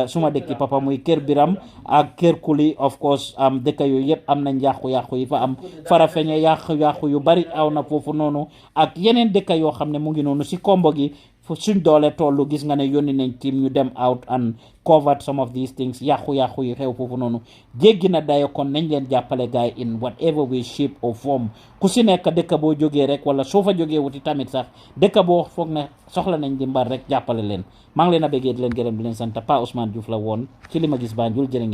suma dëkki papa muy Kër Biram ak Kër Kuli of course dëkk yooyu yëpp am nañ yàqu-yàqu yi fa am Farafeñe yàqu-yàqu yu bari aw na foofu noonu ak yeneen dëkk yoo xam ne mu ngi noonu si Kombo gi suñ doole tollu gis nga ne yónni nañ team ñu dem out and covered some of these things yàqu-yàqu yi xew foofu noonu jéggi na dayo kon nañ leen jàppale gaay in whatever way shape or form ku si nekk dëkk boo jógee rek wala soo fa jógee wuti tamit sax dëkk boo foog ne soxla nañ dimbal rek jàppale leen maa ngi leen a bëggee di leen gërëm di leen sant Pa Ousmane Diouf la woon ci li ma gis Banjul jërë ngeen